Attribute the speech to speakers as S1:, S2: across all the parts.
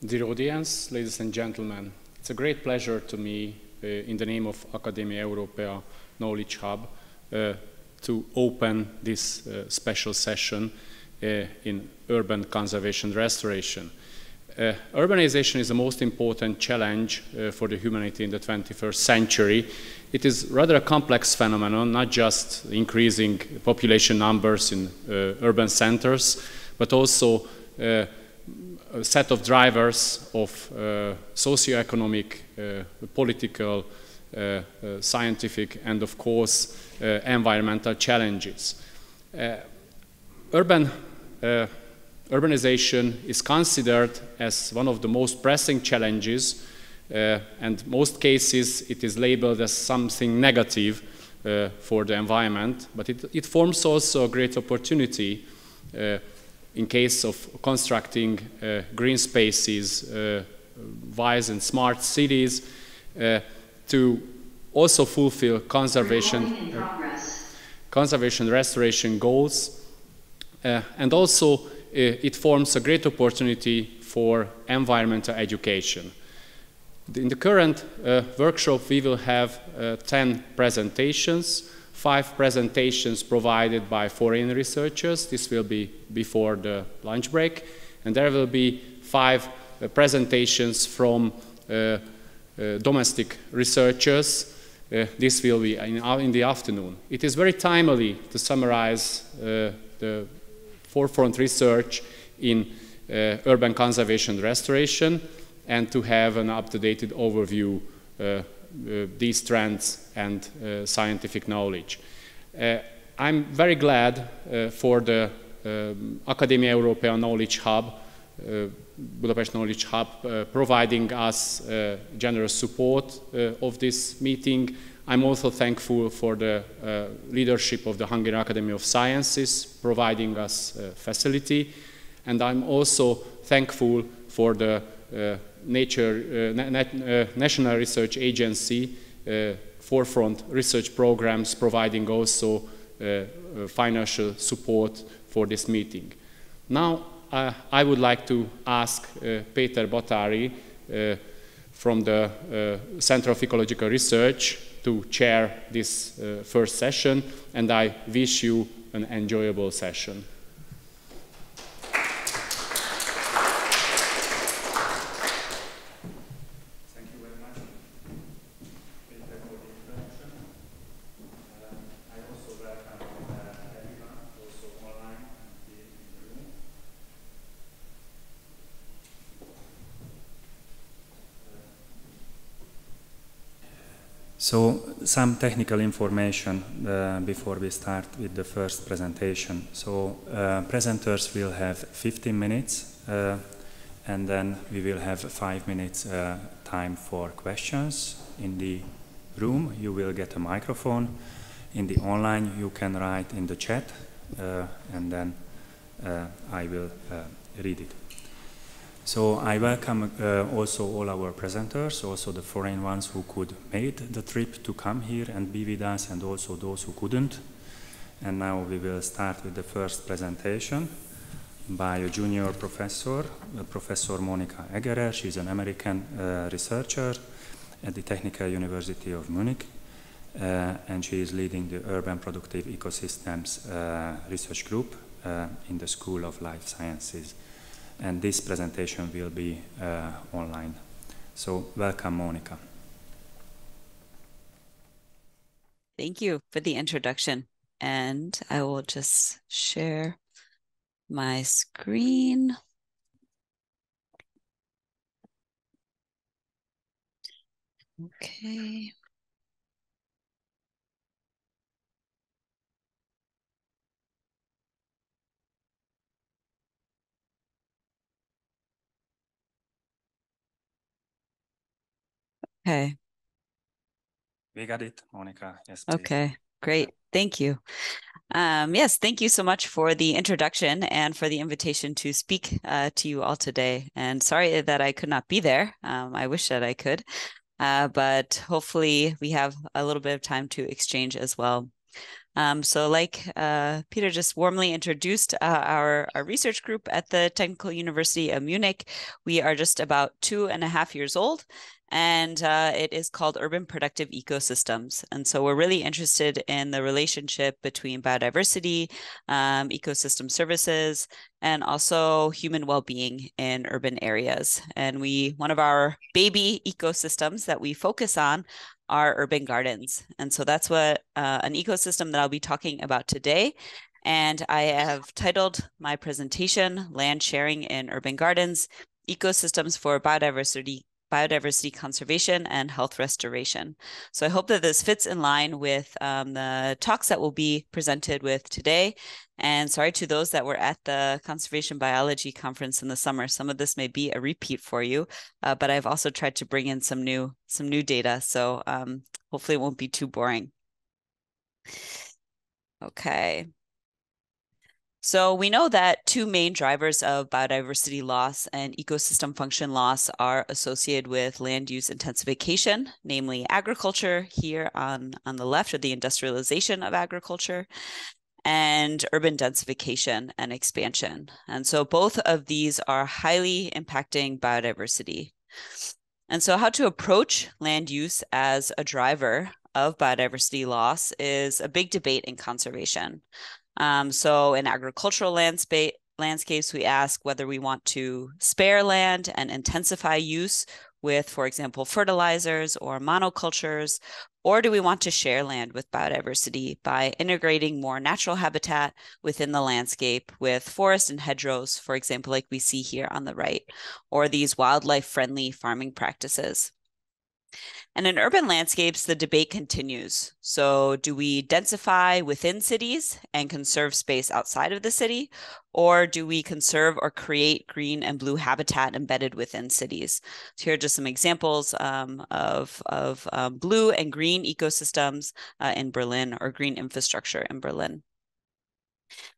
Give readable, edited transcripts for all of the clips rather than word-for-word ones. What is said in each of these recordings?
S1: Dear audience, ladies and gentlemen, it's a great pleasure to me, in the name of Academia Europaea Knowledge Hub, to open this special session in urban conservation restoration. Urbanization is the most important challenge for the humanity in the 21st century. It is rather a complex phenomenon, not just increasing population numbers in urban centers, but also a set of drivers of socio-economic, political, scientific, and of course environmental challenges. Urbanization is considered as one of the most pressing challenges, and most cases it is labeled as something negative for the environment, but it forms also a great opportunity in case of constructing green spaces, wise and smart cities, to also fulfill conservation restoration goals, and also it forms a great opportunity for environmental education. In the current workshop we will have 10 presentations, 5 presentations provided by foreign researchers. This will be before the lunch break, and there will be 5 presentations from domestic researchers. This will be in the afternoon. It is very timely to summarize the forefront research in urban conservation restoration and to have an up-to-date overview these trends and scientific knowledge. I'm very glad for the Academia Europaea Knowledge Hub, Budapest Knowledge Hub, providing us generous support of this meeting. I'm also thankful for the leadership of the Hungarian Academy of Sciences providing us facility, and I'm also thankful for the National Research Agency forefront research programs providing also financial support for this meeting. Now I would like to ask Péter Batari from the Center of Ecological Research to chair this first session, and I wish you an enjoyable session.
S2: Thank you very much, Péter, for the introduction. I also welcome everyone, also online and here in the room. So, some technical information before we start with the first presentation. So, presenters will have 15 minutes and then we will have 5 minutes time for questions. In the room you will get a microphone. In the online you can write in the chat and then I will read it. So I welcome also all our presenters, also the foreign ones who could make the trip to come here and be with us, and also those who couldn't. And now we will start with the first presentation by a junior professor, Professor Monika Egerer. She's an American researcher at the Technical University of Munich, and she is leading the Urban Productive Ecosystems Research Group in the School of Life Sciences. And this presentation will be online. So welcome, Monika.
S3: Thank you for the introduction. And I will just share my screen. Okay. Okay.
S2: We got it, Monika. Yes, please.
S3: Okay, great. Thank you. Yes, thank you so much for the introduction and for the invitation to speak to you all today. And sorry that I could not be there. I wish that I could, but hopefully we have a little bit of time to exchange as well. So like Peter just warmly introduced our research group at the Technical University of Munich, we are just about 2.5 years old, and it is called Urban Productive Ecosystems. And so we're really interested in the relationship between biodiversity, ecosystem services, and also human well-being in urban areas. And one of our baby ecosystems that we focus on are urban gardens. And so that's what an ecosystem that I'll be talking about today. And I have titled my presentation, Land Sharing in Urban Gardens, Ecosystems for Biodiversity Conservation and Health Restoration. So I hope that this fits in line with the talks that will be presented with today. And sorry to those that were at the Conservation Biology Conference in the summer. Some of this may be a repeat for you, but I've also tried to bring in some new data. So hopefully it won't be too boring. Okay. So we know that two main drivers of biodiversity loss and ecosystem function loss are associated with land use intensification, namely agriculture here on the left, or the industrialization of agriculture, and urban densification and expansion. And so both of these are highly impacting biodiversity. And so how to approach land use as a driver of biodiversity loss is a big debate in conservation. So in agricultural landscapes, we ask whether we want to spare land and intensify use with, for example, fertilizers or monocultures, or do we want to share land with biodiversity by integrating more natural habitat within the landscape with forest and hedgerows, for example, like we see here on the right, or these wildlife-friendly farming practices? And in urban landscapes, the debate continues. So do we densify within cities and conserve space outside of the city? Or do we conserve or create green and blue habitat embedded within cities? So here are just some examples of blue and green ecosystems in Berlin, or green infrastructure in Berlin.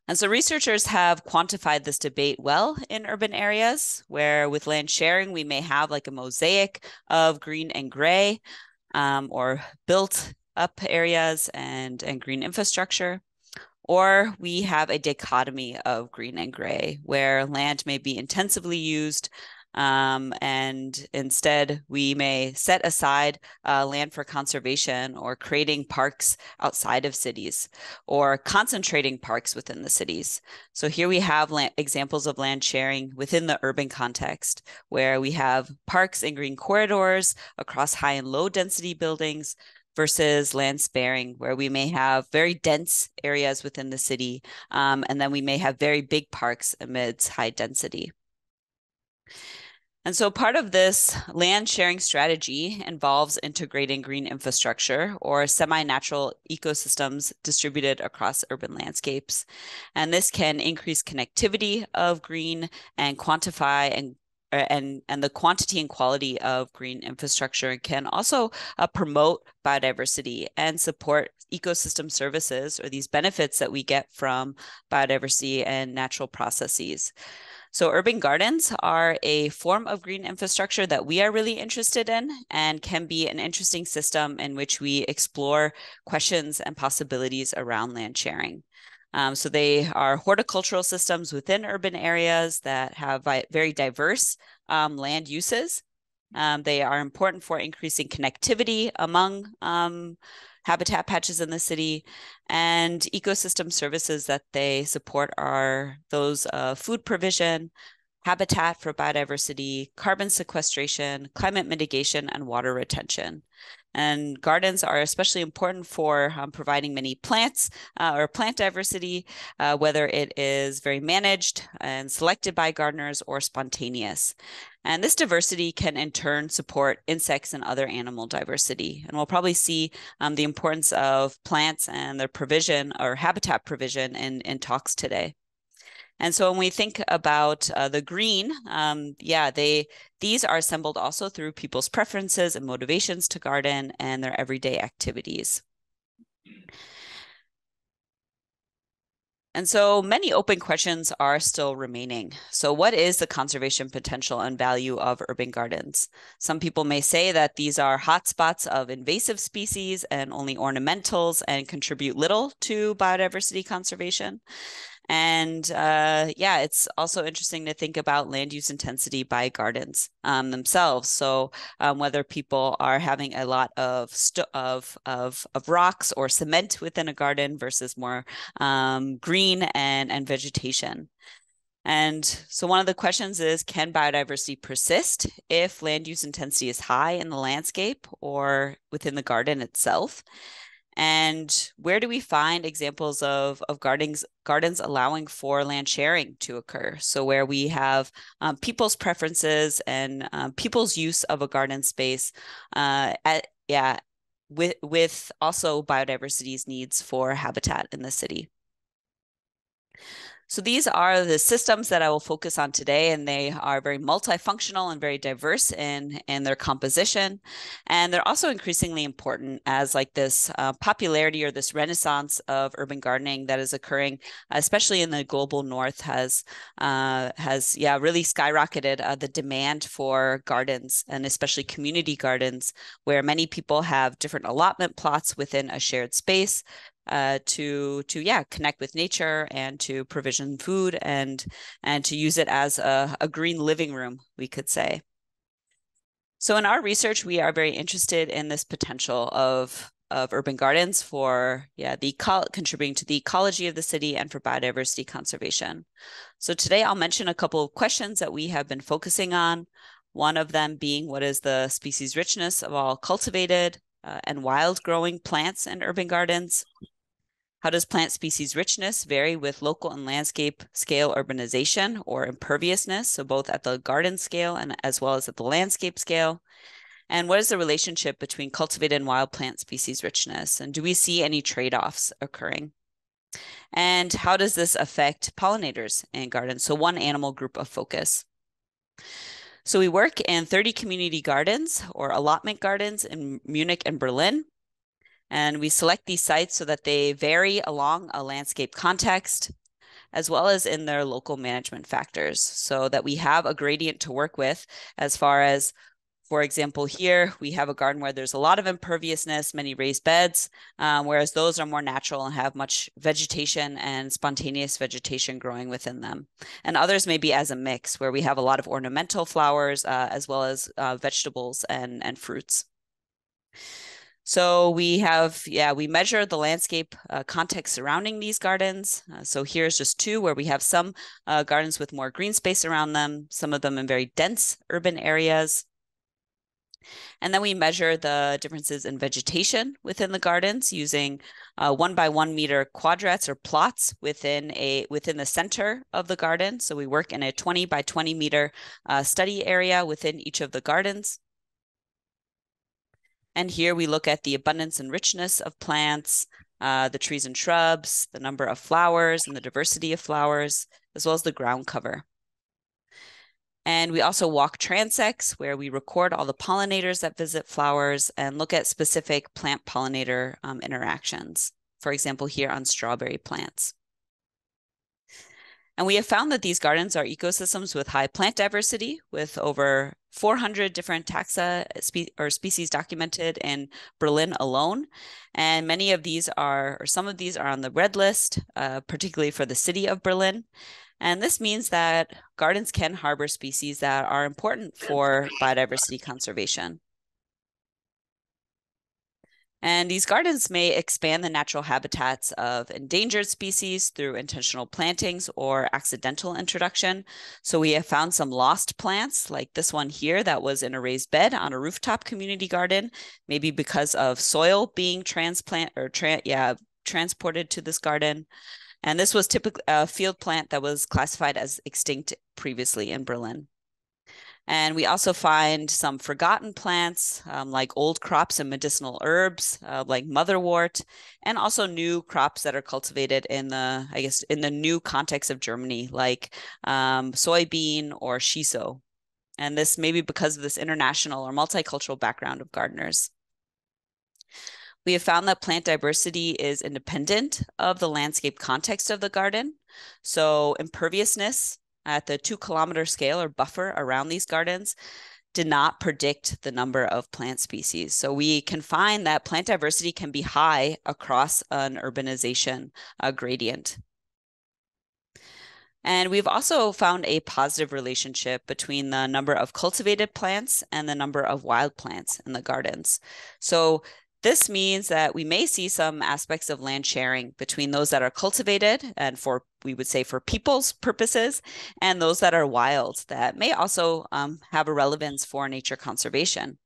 S3: And so researchers have quantified this debate well in urban areas, where with land sharing, we may have like a mosaic of green and gray, or built up areas and green infrastructure. Or we have a dichotomy of green and gray, where land may be intensively used, and instead we may set aside land for conservation, or creating parks outside of cities, or concentrating parks within the cities. So here we have examples of land sharing within the urban context, where we have parks and green corridors across high and low density buildings, versus land sparing, where we may have very dense areas within the city, and then we may have very big parks amidst high density. And so part of this land sharing strategy involves integrating green infrastructure, or semi-natural ecosystems distributed across urban landscapes. And this can increase connectivity of green and quantify and the quantity and quality of green infrastructure, can also promote biodiversity and support ecosystem services, or these benefits that we get from biodiversity and natural processes. So urban gardens are a form of green infrastructure that we are really interested in, and can be an interesting system in which we explore questions and possibilities around land sharing. So they are horticultural systems within urban areas that have very diverse land uses. They are important for increasing connectivity among habitat patches in the city, and ecosystem services that they support are those food provision, habitat for biodiversity, carbon sequestration, climate mitigation, and water retention. And gardens are especially important for providing many plants or plant diversity, whether it is very managed and selected by gardeners or spontaneous. And this diversity can in turn support insects and other animal diversity. And we'll probably see the importance of plants and their provision, or habitat provision, in talks today. And so when we think about the green, these are assembled also through people's preferences and motivations to garden and their everyday activities. And so many open questions are still remaining. So what is the conservation potential and value of urban gardens? Some people may say that these are hotspots of invasive species and only ornamentals and contribute little to biodiversity conservation. And yeah, it's also interesting to think about land use intensity by gardens themselves. So whether people are having a lot of rocks or cement within a garden versus more green and vegetation. And so one of the questions is, can biodiversity persist if land use intensity is high in the landscape or within the garden itself? And where do we find examples of gardens allowing for land sharing to occur? So where we have people's preferences and people's use of a garden space, with also biodiversity's needs for habitat in the city. So these are the systems that I will focus on today, and they are very multifunctional and very diverse in their composition. And they're also increasingly important as like this popularity or this renaissance of urban gardening that is occurring, especially in the global north, has really skyrocketed the demand for gardens, and especially community gardens, where many people have different allotment plots within a shared space to connect with nature and to provision food and to use it as a green living room, we could say. So in our research, we are very interested in this potential of urban gardens for contributing to the ecology of the city and for biodiversity conservation. So today I'll mention a couple of questions that we have been focusing on. One of them being, what is the species richness of all cultivated and wild growing plants in urban gardens? How does plant species richness vary with local and landscape scale urbanization or imperviousness, so both at the garden scale and as well as at the landscape scale? And what is the relationship between cultivated and wild plant species richness? And do we see any trade-offs occurring? And how does this affect pollinators in gardens? So one animal group of focus. So we work in 30 community gardens or allotment gardens in Munich and Berlin. And we select these sites so that they vary along a landscape context, as well as in their local management factors, so that we have a gradient to work with as far as, for example, here we have a garden where there's a lot of imperviousness, many raised beds, whereas those are more natural and have much vegetation and spontaneous vegetation growing within them. And others may be as a mix, where we have a lot of ornamental flowers, as well as vegetables and fruits. So we measure the landscape context surrounding these gardens. So here's just two where we have some gardens with more green space around them, some of them in very dense urban areas. And then we measure the differences in vegetation within the gardens using 1 by 1 meter quadrats or plots within the center of the garden. So we work in a 20 by 20 meter study area within each of the gardens. And here we look at the abundance and richness of plants, the trees and shrubs, the number of flowers and the diversity of flowers, as well as the ground cover. And we also walk transects, where we record all the pollinators that visit flowers and look at specific plant pollinator interactions. For example, here on strawberry plants. And we have found that these gardens are ecosystems with high plant diversity, with over 400 different taxa or species documented in Berlin alone. And many of these some of these are on the red list, particularly for the city of Berlin. And this means that gardens can harbor species that are important for biodiversity conservation. And these gardens may expand the natural habitats of endangered species through intentional plantings or accidental introduction. So we have found some lost plants, like this one here that was in a raised bed on a rooftop community garden, maybe because of soil being transported to this garden. And this was typically a field plant that was classified as extinct previously in Berlin. And we also find some forgotten plants, like old crops and medicinal herbs, like motherwort, and also new crops that are cultivated in the new context of Germany, like soybean or shiso. And this may be because of this international or multicultural background of gardeners. We have found that plant diversity is independent of the landscape context of the garden. So imperviousness at the 2-kilometer scale or buffer around these gardens did not predict the number of plant species. So we can find that plant diversity can be high across an urbanization gradient. And we've also found a positive relationship between the number of cultivated plants and the number of wild plants in the gardens. So this means that we may see some aspects of land sharing between those that are cultivated and we would say for people's purposes, and those that are wild that may also have a relevance for nature conservation.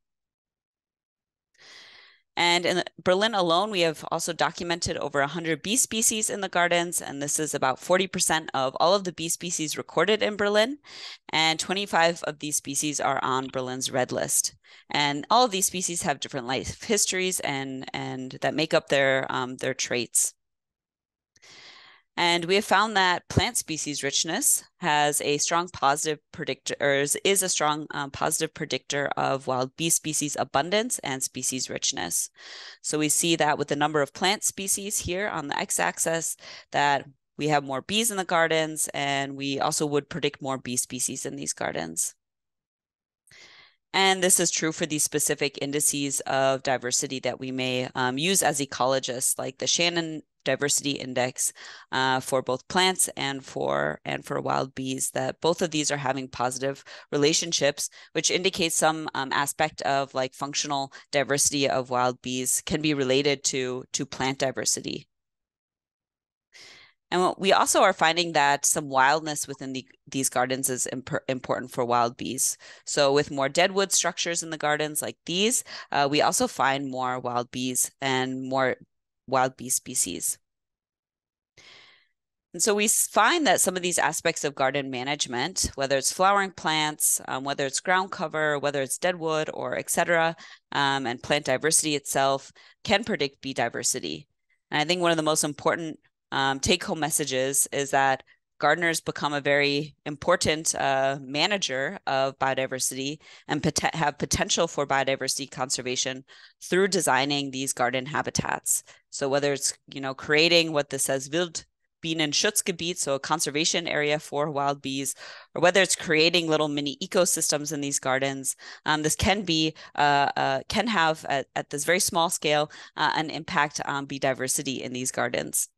S3: And in Berlin alone, we have also documented over 100 bee species in the gardens, and this is about 40% of all of the bee species recorded in Berlin, and 25 of these species are on Berlin's red list. And all of these species have different life histories and that make up their traits. And we have found that plant species richness has a strong positive predictor, or is a strong positive predictor of wild bee species abundance and species richness. So we see that with the number of plant species here on the x-axis, that we have more bees in the gardens, and we also would predict more bee species in these gardens. And this is true for these specific indices of diversity that we may use as ecologists, like the Shannon Diversity Index for both plants and for wild bees, that both of these are having positive relationships, which indicates some aspect of like functional diversity of wild bees can be related to plant diversity. And we also are finding that some wildness within these gardens is important for wild bees. So with more deadwood structures in the gardens like these, we also find more wild bees and more wild bee species. And so we find that some of these aspects of garden management, whether it's flowering plants, whether it's ground cover, whether it's deadwood or et cetera, and plant diversity itself can predict bee diversity. And I think one of the most important take-home messages is that gardeners become a very important manager of biodiversity and have potential for biodiversity conservation through designing these garden habitats. So whether it's creating what this says Bienenschutzgebiet, so a conservation area for wild bees, or whether it's creating little mini ecosystems in these gardens, this can have at this very small scale an impact on bee diversity in these gardens.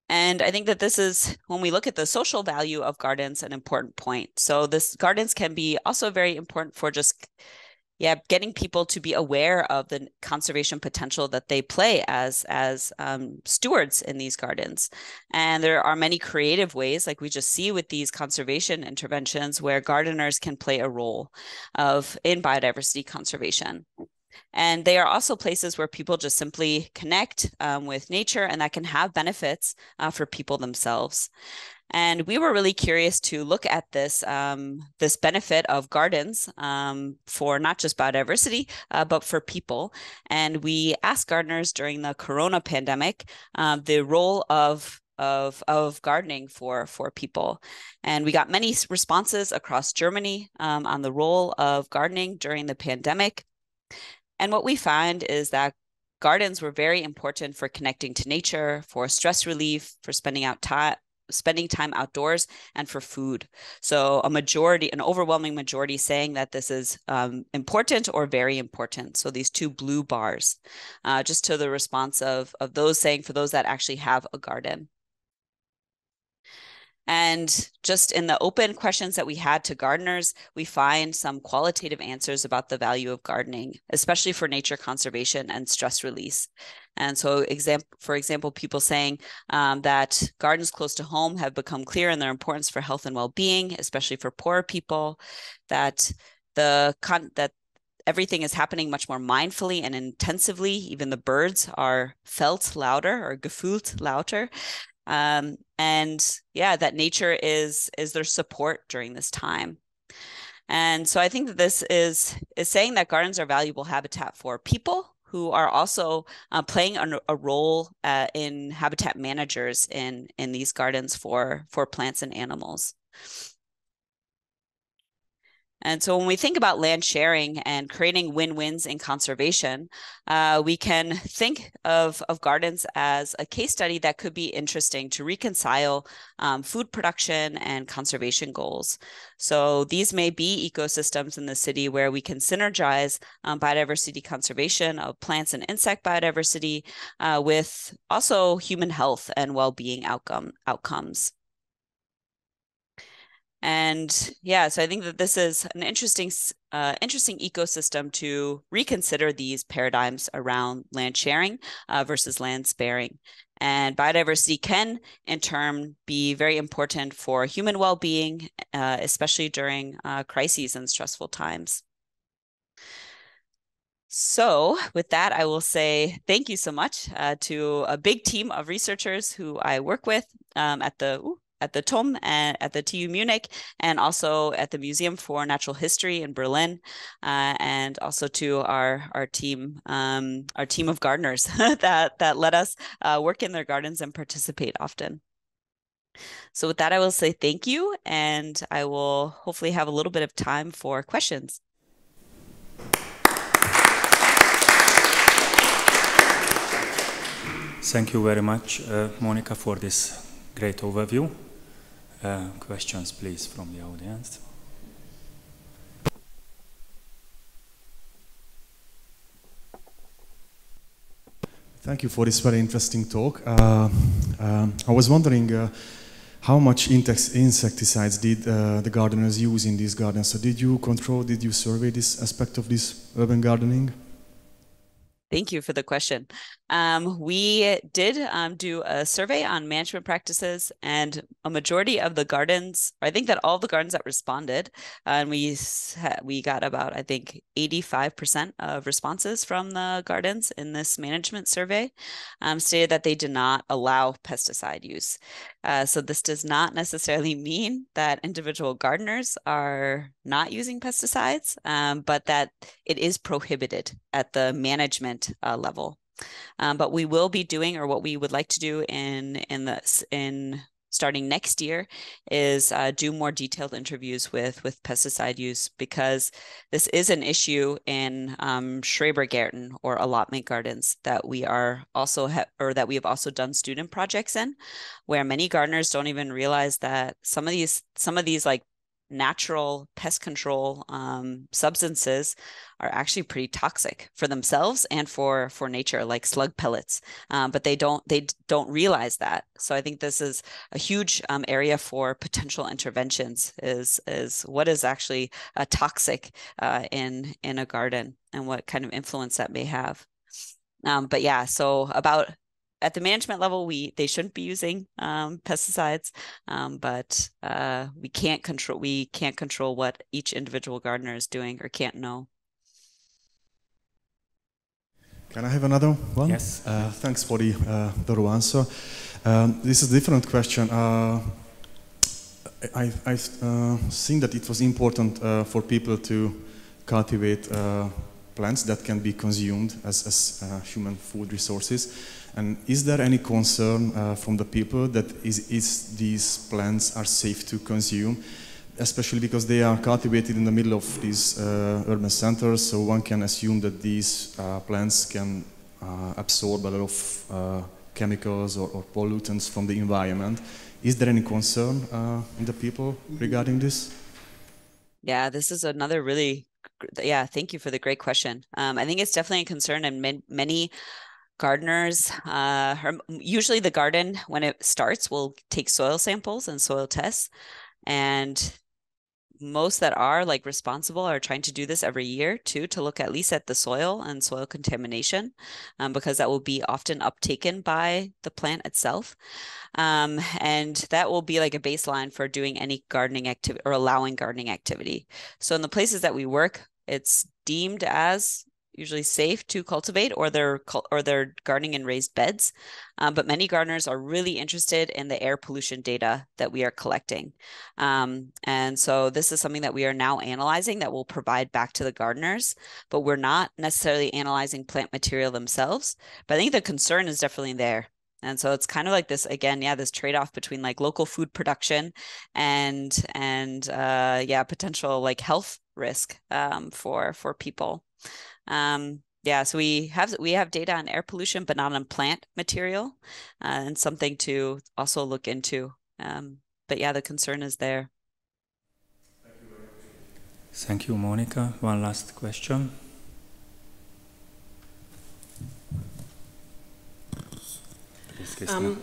S3: And I think that this is, when we look at the social value of gardens, an important point. So gardens can be also very important for just getting people to be aware of the conservation potential that they play as stewards in these gardens. And there are many creative ways, like we just see with these conservation interventions, where gardeners can play a role in biodiversity conservation. And they are also places where people just simply connect with nature, and that can have benefits for people themselves. And we were really curious to look at this benefit of gardens for not just biodiversity, but for people. And we asked gardeners during the Corona pandemic the role of gardening for people. And we got many responses across Germany on the role of gardening during the pandemic. And what we find is that gardens were very important for connecting to nature, for stress relief, for spending time outdoors, and for food. So an overwhelming majority saying that this is important or very important. So these two blue bars, just to the response of those saying for those that actually have a garden. And just in the open questions that we had to gardeners, we find some qualitative answers about the value of gardening, especially for nature conservation and stress release. And so, for example, people saying that gardens close to home have become clear in their importance for health and well-being, especially for poorer people, that everything is happening much more mindfully and intensively. Even the birds are felt louder, or gefühlt lauter. And that nature is their support during this time. And so I think that this is saying that gardens are valuable habitat for people who are also playing a role in habitat managers in these gardens for plants and animals. And so when we think about land sharing and creating win-wins in conservation, we can think of gardens as a case study that could be interesting to reconcile food production and conservation goals. So these may be ecosystems in the city where we can synergize biodiversity conservation of plants and insect biodiversity with also human health and well-being outcomes. And yeah, so I think that this is an interesting ecosystem to reconsider these paradigms around land sharing versus land sparing. And biodiversity can, in turn, be very important for human well-being, especially during crises and stressful times. So with that, I will say thank you so much to a big team of researchers who I work with at the TUM and at the TU Munich, and also at the Museum for Natural History in Berlin, and also to our team of gardeners that let us work in their gardens and participate often. So with that, I will say thank you, and I will hopefully have a little bit of time for questions.
S2: Thank you very much, Monika, for this great overview. Questions, please, from the audience.
S4: Thank you for this very interesting talk. I was wondering how much insecticides did the gardeners use in these gardens? So did you survey this aspect of this urban gardening?
S3: Thank you for the question. We did do a survey on management practices, and a majority of the gardens, I think that all the gardens that responded, and we got about, I think, 85% of responses from the gardens in this management survey stated that they did not allow pesticide use. So this does not necessarily mean that individual gardeners are not using pesticides, but that it is prohibited at the management level. But we will be doing, or what we would like to do in starting next year, is do more detailed interviews with pesticide use, because this is an issue in Schrebergärten, or allotment gardens, that we are also that we have also done student projects in, where many gardeners don't even realize that some of these like natural pest control substances are actually pretty toxic for themselves and for nature, like slug pellets, but they don't realize that. So I think this is a huge area for potential interventions, is what is actually toxic in a garden, and what kind of influence that may have. But yeah, so at the management level, they shouldn't be using pesticides, but we can't control what each individual gardener is doing or can't know.
S4: Can I have another one?
S2: Yes.
S4: Thanks for the thorough answer. This is a different question. I've seen that it was important for people to cultivate plants that can be consumed as human food resources. And is there any concern from the people that these plants are safe to consume, especially because they are cultivated in the middle of these urban centers, so one can assume that these plants can absorb a lot of chemicals or pollutants from the environment. Is there any concern in the people regarding this?
S3: Yeah, this is another thank you for the great question. I think it's definitely a concern, and many gardeners, usually the garden, when it starts, will take soil samples and soil tests, and most that are responsible are trying to do this every year too, to look at least at the soil and soil contamination, because that will be often uptaken by the plant itself. And that will be like a baseline for doing any gardening activity or allowing gardening activity. So in the places that we work, it's deemed as usually safe to cultivate, or they're gardening in raised beds. But many gardeners are really interested in the air pollution data that we are collecting. And so this is something that we are now analyzing that we'll provide back to the gardeners, but we're not necessarily analyzing plant material themselves. But I think the concern is definitely there. And so it's kind of like this, again, yeah, this trade-off between like local food production and yeah, potential like health risk for people. Yeah, so we have data on air pollution, but not on plant material, and something to also look into. But yeah, the concern is there.
S2: Thank you, Monika. One last question.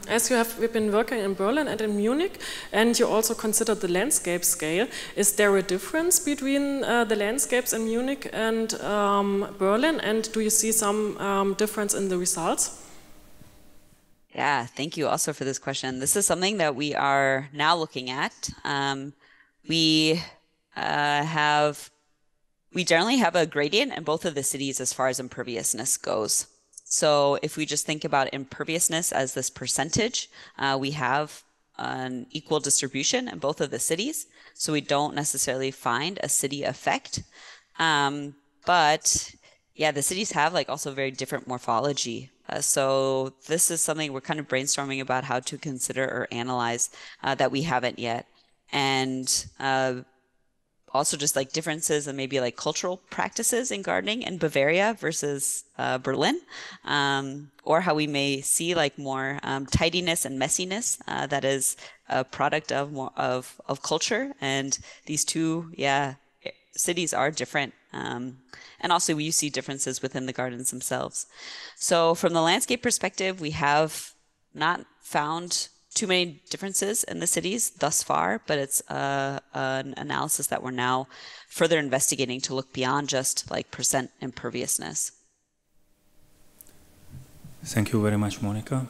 S5: As we've been working in Berlin and in Munich, and you also considered the landscape scale, is there a difference between the landscapes in Munich and Berlin, and do you see some difference in the results?
S3: Yeah, thank you also for this question. This is something that we are now looking at. We generally have a gradient in both of the cities as far as imperviousness goes. So if we just think about imperviousness as this percentage, we have an equal distribution in both of the cities. So we don't necessarily find a city effect. But yeah, the cities have like also very different morphology. So this is something we're kind of brainstorming about how to consider or analyze that we haven't yet. And also just like differences and maybe like cultural practices in gardening in Bavaria versus Berlin, or how we may see like more tidiness and messiness that is a product of culture. And these two, yeah, cities are different. And also you see differences within the gardens themselves. So from the landscape perspective, we have not found too many differences in the cities thus far, but it's an analysis that we're now further investigating to look beyond just like percent imperviousness.
S2: Thank you very much, Monika.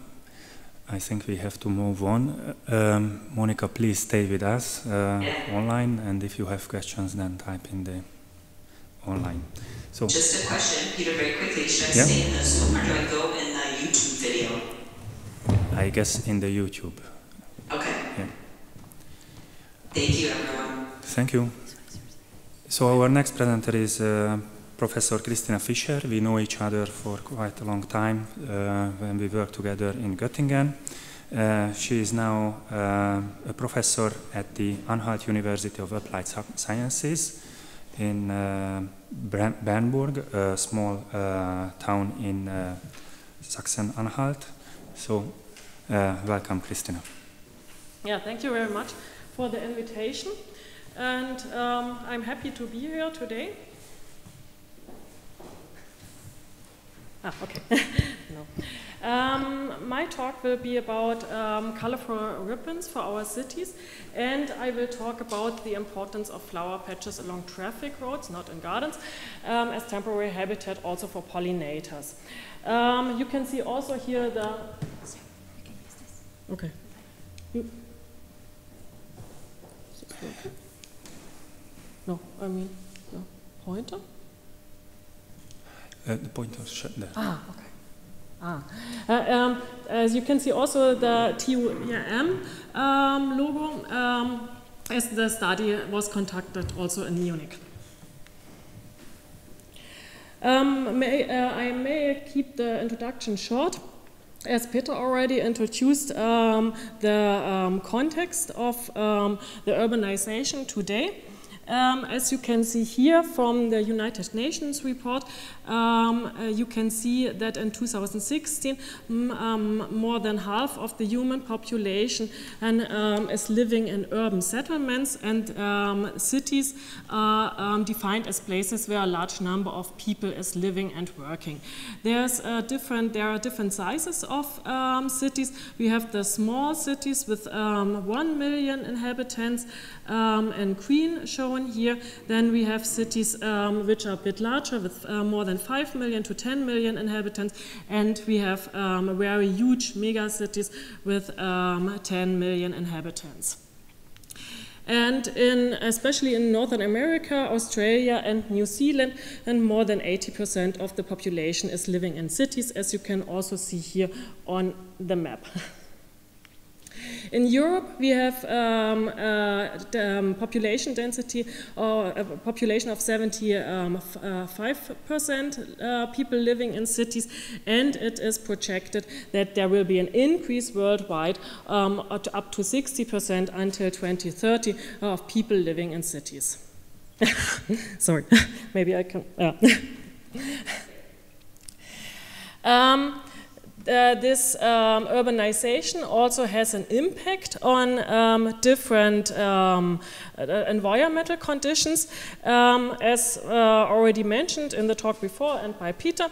S2: I think we have to move on. Monika, please stay with us online, and if you have questions, then type in the online. So
S3: just a question, Peter, very quickly. Should I stay in the Zoom or do I go in the YouTube video?
S2: I guess in the YouTube.
S3: Okay.
S2: Yeah.
S3: Thank you, everyone.
S2: Thank you. So our next presenter is Professor Christina Fischer. We know each other for quite a long time when we worked together in Göttingen. She is now a professor at the Anhalt University of Applied Sciences in Bernburg, a small town in Sachsen-Anhalt. So, welcome, Christina.
S5: Yeah, thank you very much for the invitation. And I'm happy to be here today. Okay. No. My talk will be about colorful ribbons for our cities, and I will talk about the importance of flower patches along traffic roads, not in gardens, as temporary habitat also for pollinators. You can see also here the... Okay. No, I mean, the pointer?
S2: The pointer shut there.
S5: Okay. As you can see also the TUM logo, as the study was conducted also in Munich. I may keep the introduction short, as Péter already introduced the context of the urbanization today. As you can see here from the United Nations report, you can see that in 2016, more than half of the human population is living in urban settlements, and cities are defined as places where a large number of people is living and working. There are different sizes of cities. We have the small cities with 1 million inhabitants in green shown here. Then we have cities which are a bit larger with more than 5 million to 10 million inhabitants, and we have very huge mega cities with 10 million inhabitants. And especially in Northern America, Australia and New Zealand, and more than 80% of the population is living in cities, as you can also see here on the map. In Europe, we have the population density, or a population of 75% people living in cities, and it is projected that there will be an increase worldwide up to 60% until 2030 of people living in cities. Sorry, maybe I can. This urbanization also has an impact on different environmental conditions, as already mentioned in the talk before and by Peter,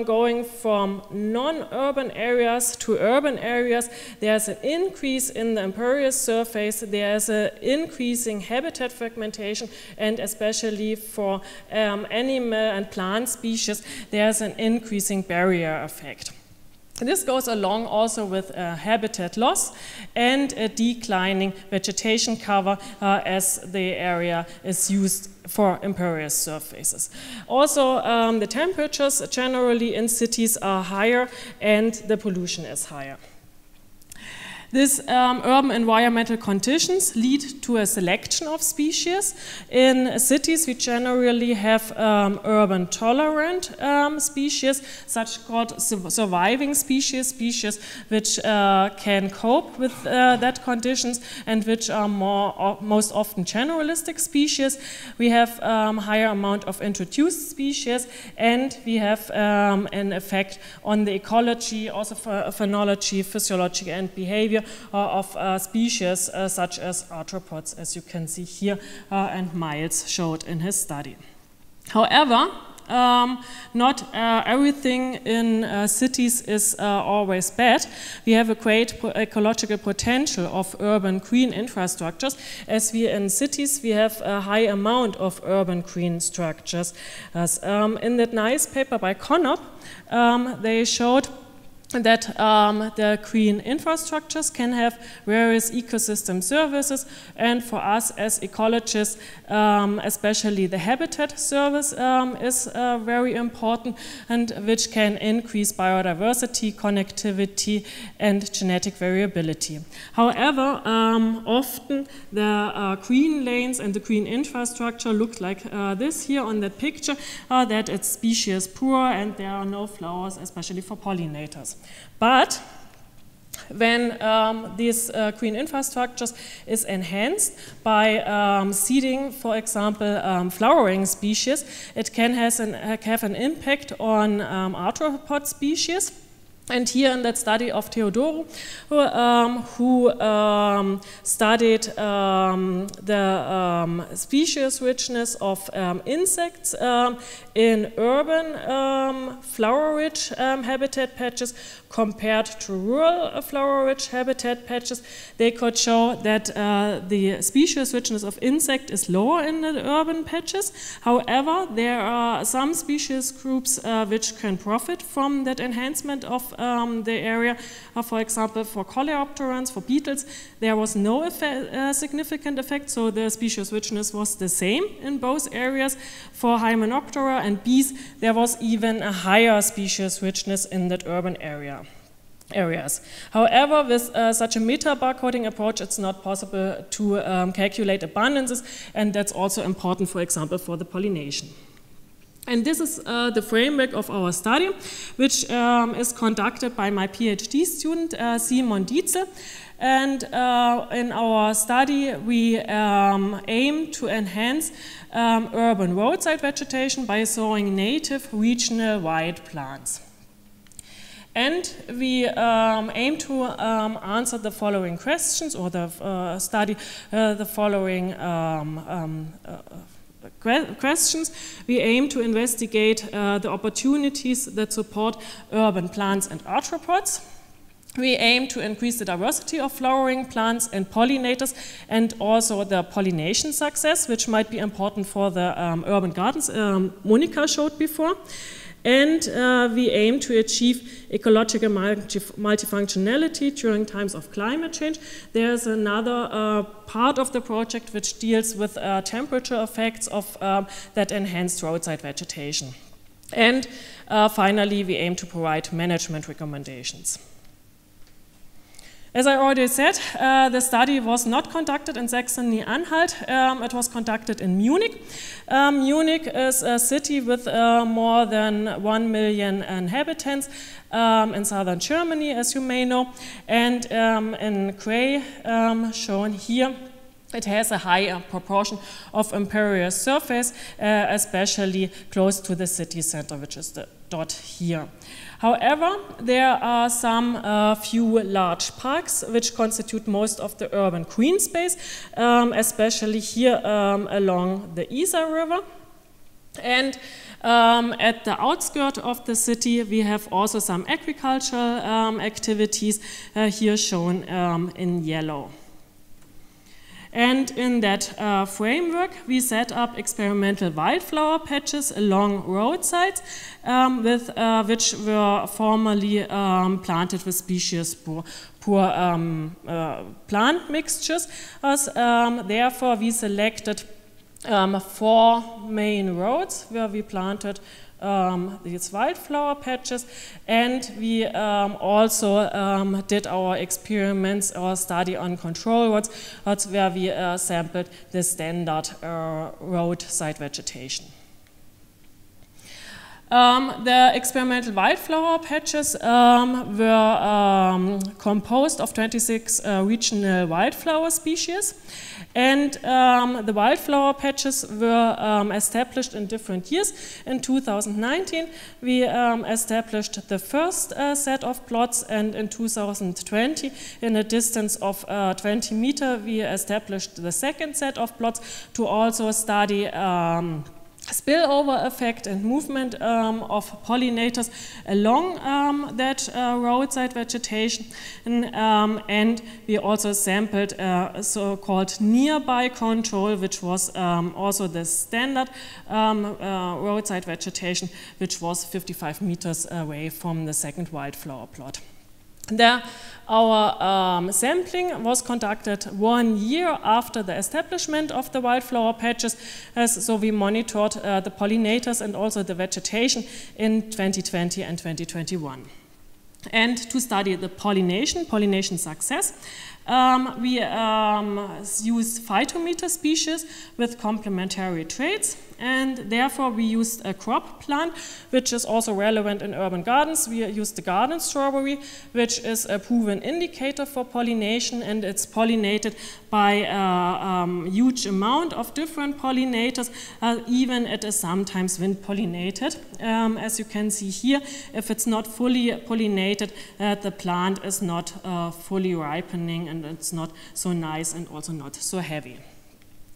S5: going from non-urban areas to urban areas. There's an increase in the impervious surface, there's an increasing habitat fragmentation, and especially for animal and plant species, there's an increasing barrier effect. This goes along also with habitat loss and a declining vegetation cover as the area is used for impervious surfaces. Also, the temperatures generally in cities are higher and the pollution is higher. These urban environmental conditions lead to a selection of species. In cities, we generally have urban tolerant species, such called surviving species, species which can cope with that conditions and which are most often generalistic species. We have higher amount of introduced species, and we have an effect on the ecology, also phenology, physiology, and behavior of species such as arthropods, as you can see here, and Miles showed in his study. However, not everything in cities is always bad. We have a great ecological potential of urban green infrastructures, as we in cities we have a high amount of urban green structures. As, in that nice paper by Connop, they showed that the green infrastructures can have various ecosystem services, and for us as ecologists, especially the habitat service is very important, and which can increase biodiversity, connectivity, and genetic variability. However, often the green lanes and the green infrastructure look like this here on that picture, that it's species poor and there are no flowers, especially for pollinators. But when these green infrastructures is enhanced by seeding, for example, flowering species, it can have an impact on arthropod species. And here in that study of Teodoro, who studied the species richness of insects in urban flower-rich habitat patches compared to rural flower-rich habitat patches, they could show that the species richness of insect is lower in the urban patches. However, there are some species groups which can profit from that enhancement of the area. For example, for coleopterans, for beetles, there was no significant effect, so the species richness was the same in both areas. For Hymenoptera and bees, there was even a higher species richness in that urban areas. However, with such a meta-barcoding approach, it's not possible to calculate abundances, and that's also important, for example, for the pollination. And this is the framework of our study, which is conducted by my PhD student, Simon Dietzel. And in our study, we aim to enhance urban roadside vegetation by sowing native regional wild plants. And we aim to answer the following questions, or the study the following questions. We aim to investigate the opportunities that support urban plants and arthropods. We aim to increase the diversity of flowering plants and pollinators, and also the pollination success, which might be important for the urban gardens Monika showed before. And we aim to achieve ecological multifunctionality during times of climate change. There's another part of the project which deals with temperature effects of that enhanced roadside vegetation. And finally, we aim to provide management recommendations. As I already said, the study was not conducted in Saxony-Anhalt. It was conducted in Munich. Munich is a city with more than 1 million inhabitants in southern Germany, as you may know. And in gray, shown here, it has a higher proportion of impervious surface, especially close to the city center, which is the dot here. However, there are some few large parks which constitute most of the urban green space, especially here along the Isar River. And at the outskirts of the city, we have also some agricultural activities, here shown in yellow. And in that framework, we set up experimental wildflower patches along roadsides, which were formerly planted with species poor plant mixtures. Therefore, we selected 4 main roads where we planted these wildflower patches, and we also did our experiments or study on control roads, where we sampled the standard roadside vegetation. The experimental wildflower patches were composed of 26 regional wildflower species, and the wildflower patches were established in different years. In 2019, we established the first set of plots, and in 2020, in a distance of 20 meters, we established the second set of plots to also study spillover effect and movement of pollinators along that roadside vegetation, and we also sampled so-called nearby control, which was also the standard roadside vegetation, which was 55 meters away from the second wildflower plot. There, our sampling was conducted 1 year after the establishment of the wildflower patches, so we monitored the pollinators and also the vegetation in 2020 and 2021. And to study the pollination success, we used phytometer species with complementary traits, and therefore we used a crop plant, which is also relevant in urban gardens. We used the garden strawberry, which is a proven indicator for pollination, and it's pollinated by a huge amount of different pollinators, even it is sometimes wind pollinated. As you can see here, if it's not fully pollinated, the plant is not fully ripening, and it's not so nice and also not so heavy.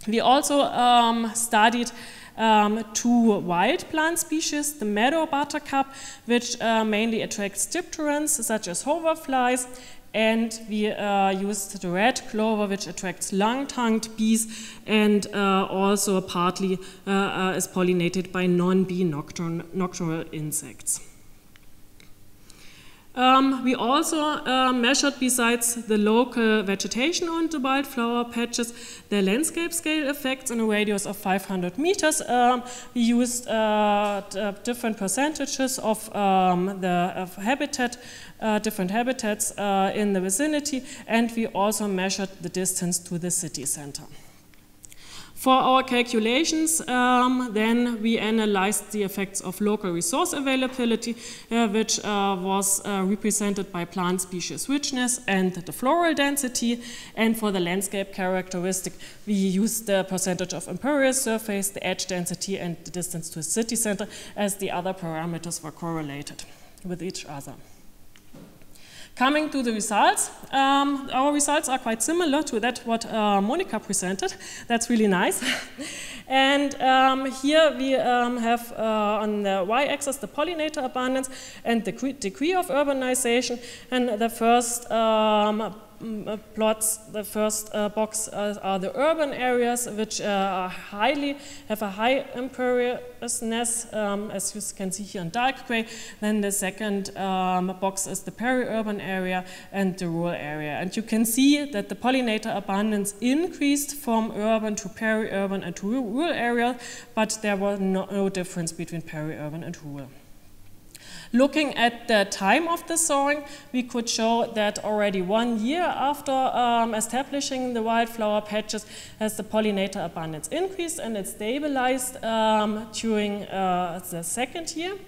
S5: We also studied 2 wild plant species, the meadow buttercup, which mainly attracts dipterans such as hoverflies, and we used the red clover, which attracts long-tongued bees, and also partly is pollinated by non-bee nocturnal insects. We also measured, besides the local vegetation on the wildflower patches, the landscape scale effects in a radius of 500 meters. We used different percentages of the habitat, different habitats in the vicinity, and we also measured the distance to the city center. For our calculations, then we analyzed the effects of local resource availability, which was represented by plant species richness and the floral density. And for the landscape characteristic, we used the percentage of impervious surface, the edge density, and the distance to the city center, as the other parameters were correlated with each other. Coming to the results, our results are quite similar to that what Monika presented. That's really nice. And here we have on the y-axis the pollinator abundance and the degree of urbanization. And the first plots, the first box are the urban areas, which have a high imperviousness, as you can see here in dark gray. Then the second box is the peri-urban area and the rural area. And you can see that the pollinator abundance increased from urban to peri-urban and to rural area, but there was no difference between peri-urban and rural. Looking at the time of the soaring, we could show that already 1 year after establishing the wildflower patches, as the pollinator abundance increased and it stabilized during the second year.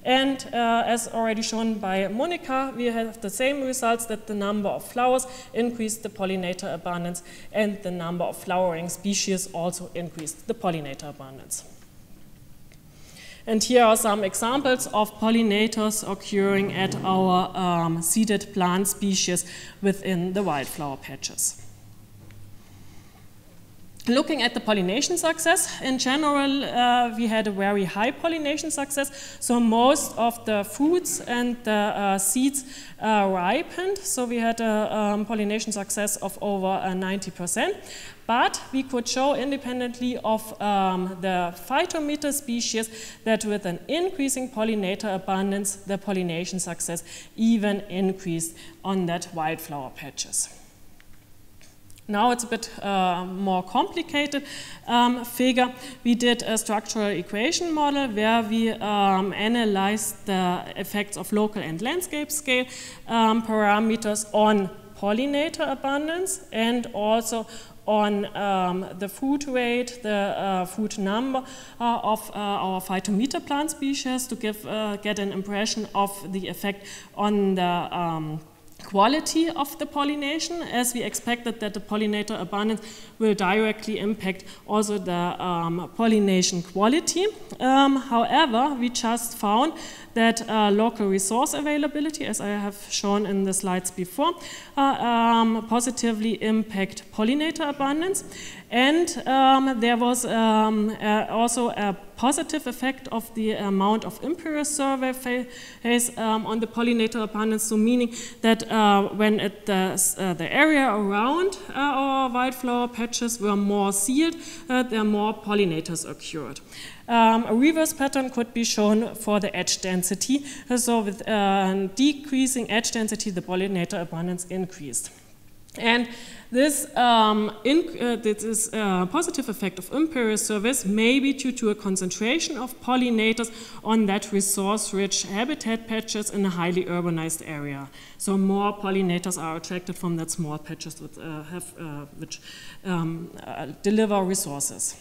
S5: And as already shown by Monika, we have the same results, that the number of flowers increased the pollinator abundance and the number of flowering species also increased the pollinator abundance. And here are some examples of pollinators occurring at our seeded plant species within the wildflower patches. Looking at the pollination success, in general, we had a very high pollination success. So most of the fruits and the seeds ripened. So we had a pollination success of over 90%. But we could show independently of the phytometer species that with an increasing pollinator abundance, the pollination success even increased on that wildflower patches. Now it's a bit more complicated figure. We did a structural equation model where we analyzed the effects of local and landscape scale parameters on pollinator abundance and also on the food weight, the food number of our phytometer plant species to get an impression of the effect on the quality of the pollination, as we expected that the pollinator abundance will directly impact also the pollination quality. However, we just found that local resource availability, as I have shown in the slides before, positively impact pollinator abundance. And there was also a positive effect of the amount of imperial survey phase on the pollinator abundance, so meaning that when the area around our wildflower patches were more sealed, there more pollinators occurred. A reverse pattern could be shown for the edge density. So with decreasing edge density, the pollinator abundance increased. And this positive effect of imperial surveys may be due to a concentration of pollinators on that resource-rich habitat patches in a highly urbanized area. So more pollinators are attracted from that small patches which deliver resources.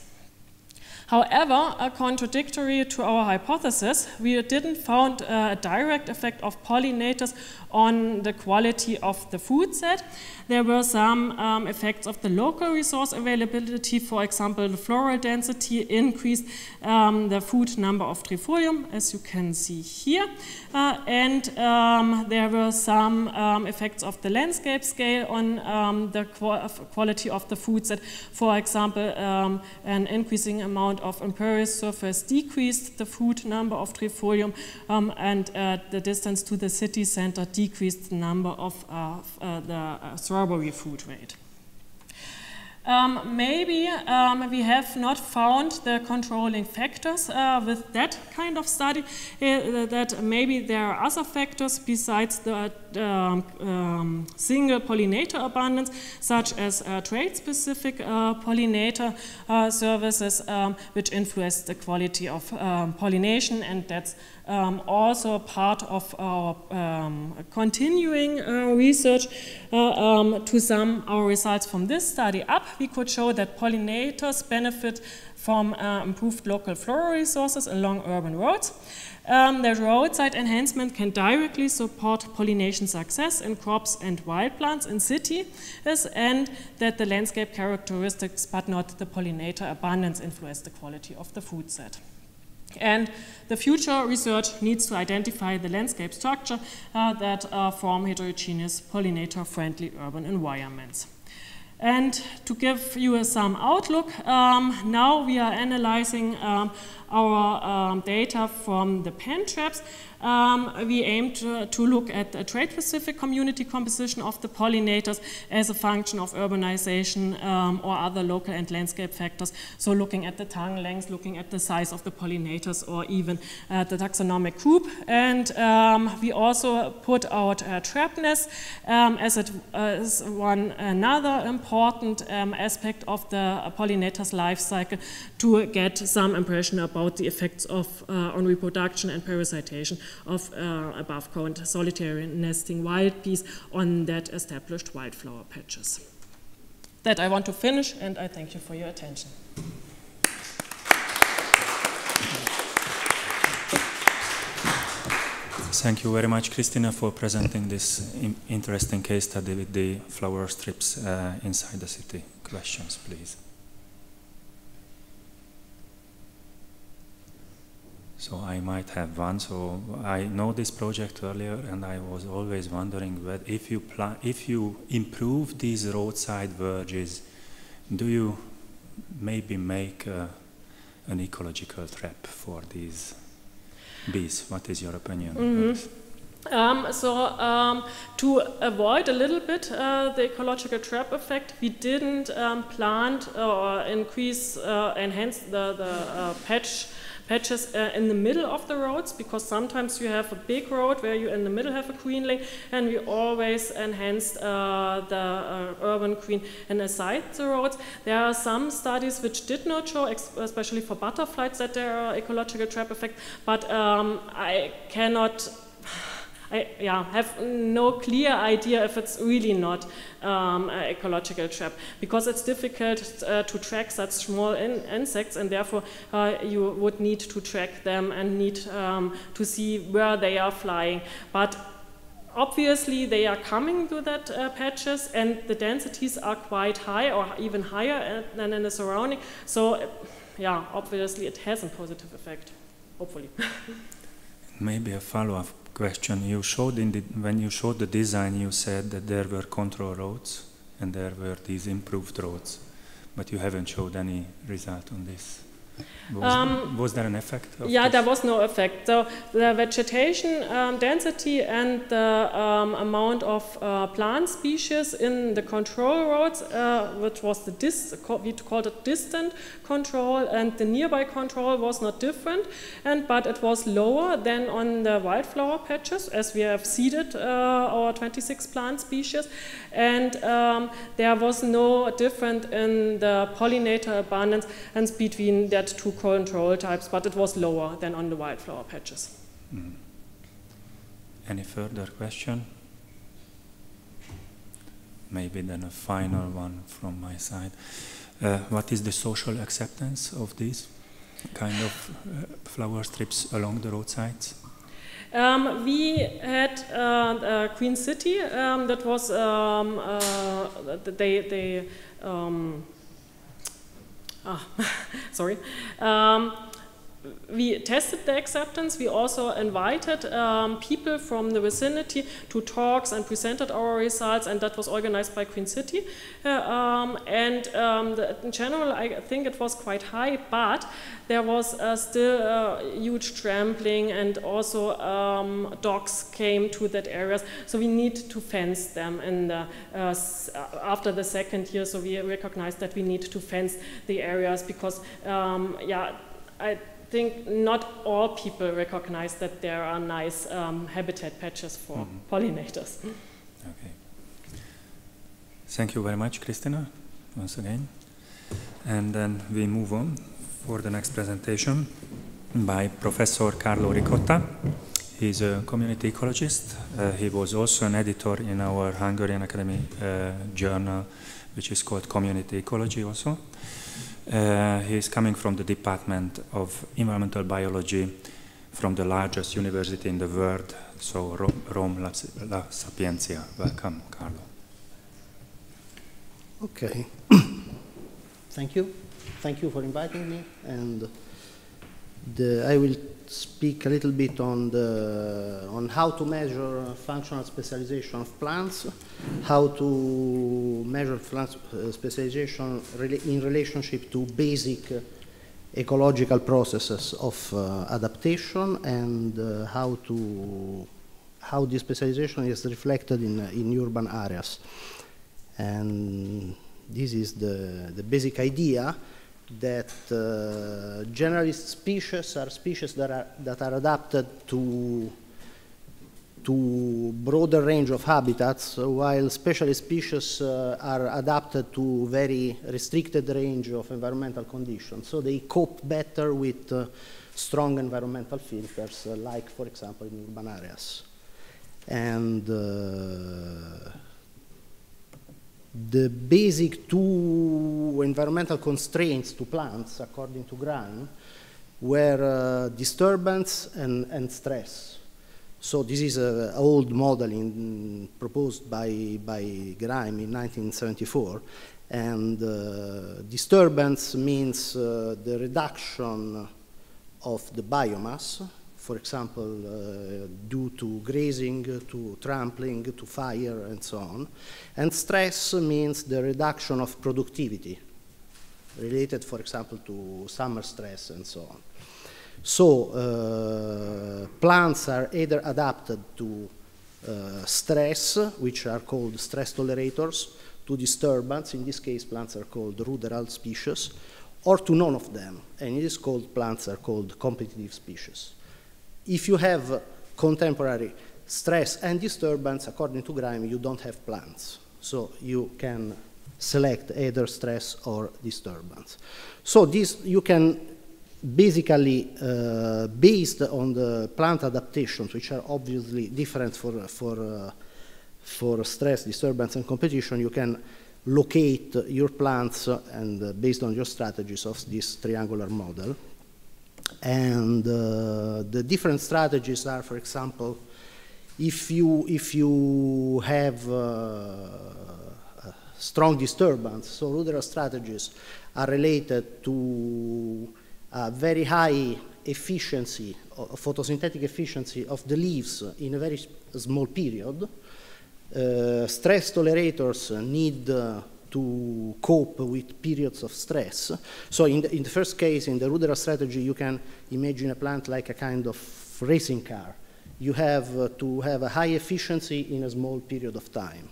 S5: However, contradictory to our hypothesis, we didn't find a direct effect of pollinators on the quality of the food set. There were some effects of the local resource availability. For example, the floral density increased the food number of Trifolium, as you can see here. And there were some effects of the landscape scale on the quality of the food set. For example, an increasing amount of impervious surface decreased the food number of Trifolium, and the distance to the city center decreased the number of the strawberry food weight. Maybe we have not found the controlling factors with that kind of study, that maybe there are other factors besides the single pollinator abundance, such as trade-specific pollinator services, which influence the quality of pollination, and that's also part of our continuing research. To sum our results from this study up, we could show that pollinators benefit from improved local floral resources along urban roads. That roadside enhancement can directly support pollination success in crops and wild plants in cities, and that the landscape characteristics, but not the pollinator abundance, influence the quality of the food set. And the future research needs to identify the landscape structure that form heterogeneous pollinator-friendly urban environments. And to give you some outlook, now we are analyzing our data from the pen traps. We aim to look at the trait-specific community composition of the pollinators as a function of urbanization or other local and landscape factors. So looking at the tongue length, looking at the size of the pollinators, or even the taxonomic group. And we also put out trapness as another important aspect of the pollinator's life cycle to get some impression about about the effects of on reproduction and parasitation of above ground solitary nesting wild bees on that established wildflower patches. That I want to finish, and I thank you for your attention.
S2: Thank you very much, Christina, for presenting this interesting case study with the flower strips inside the city. Questions, please. So I might have one. So I know this project earlier, and I was always wondering whether if you improve these roadside verges, do you maybe make an ecological trap for these bees? What is your opinion on this?
S5: To avoid a little bit the ecological trap effect, we didn't plant or increase, enhance the patches in the middle of the roads, because sometimes you have a big road where you in the middle have a green lane, and we always enhanced the urban green and aside the roads. There are some studies which did not show, especially for butterflies, that there are ecological trap effect, but I cannot have no clear idea if it's really not an ecological trap, because it's difficult to track such small insects, and therefore you would need to track them and need to see where they are flying. But obviously they are coming to that patches, and the densities are quite high, or even higher than in the surrounding. So yeah, obviously it has a positive effect, hopefully.
S2: Maybe a follow-up question. You showed when you showed the design, you said that there were control roads and there were these improved roads, but you haven't showed any result on this. Was there an effect?
S5: Yeah, there was no effect. So the vegetation density and the amount of plant species in the control roads, which was we called it distant control, and the nearby control was not different, but it was lower than on the wildflower patches, as we have seeded our 26 plant species, and there was no difference in the pollinator abundance and between that two control types, but it was lower than on the wildflower patches.
S2: Any further question? Maybe then a final one from my side. What is the social acceptance of these kind of flower strips along the roadsides?
S5: We had Queen City, that was, sorry. We tested the acceptance. We also invited people from the vicinity to talks and presented our results, and that was organized by Queen City. In general, I think it was quite high, but there was still huge trampling, and also dogs came to that areas. So we need to fence them in the, after the second year. So we recognized that we need to fence the areas, because I think not all people recognize that there are nice habitat patches for pollinators.
S2: Okay. Thank you very much, Christina, once again. And then we move on for the next presentation by Professor Carlo Ricotta. He's a community ecologist. He was also an editor in our Hungarian Academy journal, which is called Community Ecology also. He is coming from the Department of Environmental Biology from the largest university in the world, so Rome La Sapienza. Welcome, Carlo.
S6: Okay. Thank you. Thank you for inviting me. And I will speak a little bit on how to measure functional specialization of plants, how to measure plant specialization in relationship to basic ecological processes of adaptation, and how this specialization is reflected in urban areas. And this is the basic idea, that generalist species are species that are adapted to to broader range of habitats, while specialist species are adapted to very restricted range of environmental conditions. So they cope better with strong environmental filters, like, for example, in urban areas. And the basic two environmental constraints to plants, according to Grime, were disturbance and stress. So this is an old modeling proposed by Grime in 1974. And disturbance means the reduction of the biomass, for example, due to grazing, to trampling, to fire, and so on. And stress means the reduction of productivity, related, for example, to summer stress and so on. So plants are either adapted to stress, which are called stress tolerators, to disturbance, in this case plants are called ruderal species, or to none of them, and in this case plants are called competitive species. If you have contemporary stress and disturbance, according to Grime, you don't have plants. So you can select either stress or disturbance. So this you can basically, based on the plant adaptations, which are obviously different for stress, disturbance, and competition, you can locate your plants and based on your strategies of this triangular model. And the different strategies are, for example, if you have strong disturbance, so ruderal strategies are related to very high efficiency, photosynthetic efficiency of the leaves in a very small period. Stress tolerators need to cope with periods of stress. So in the first case, in the ruderal strategy, you can imagine a plant like a kind of racing car. You have to have a high efficiency in a small period of time.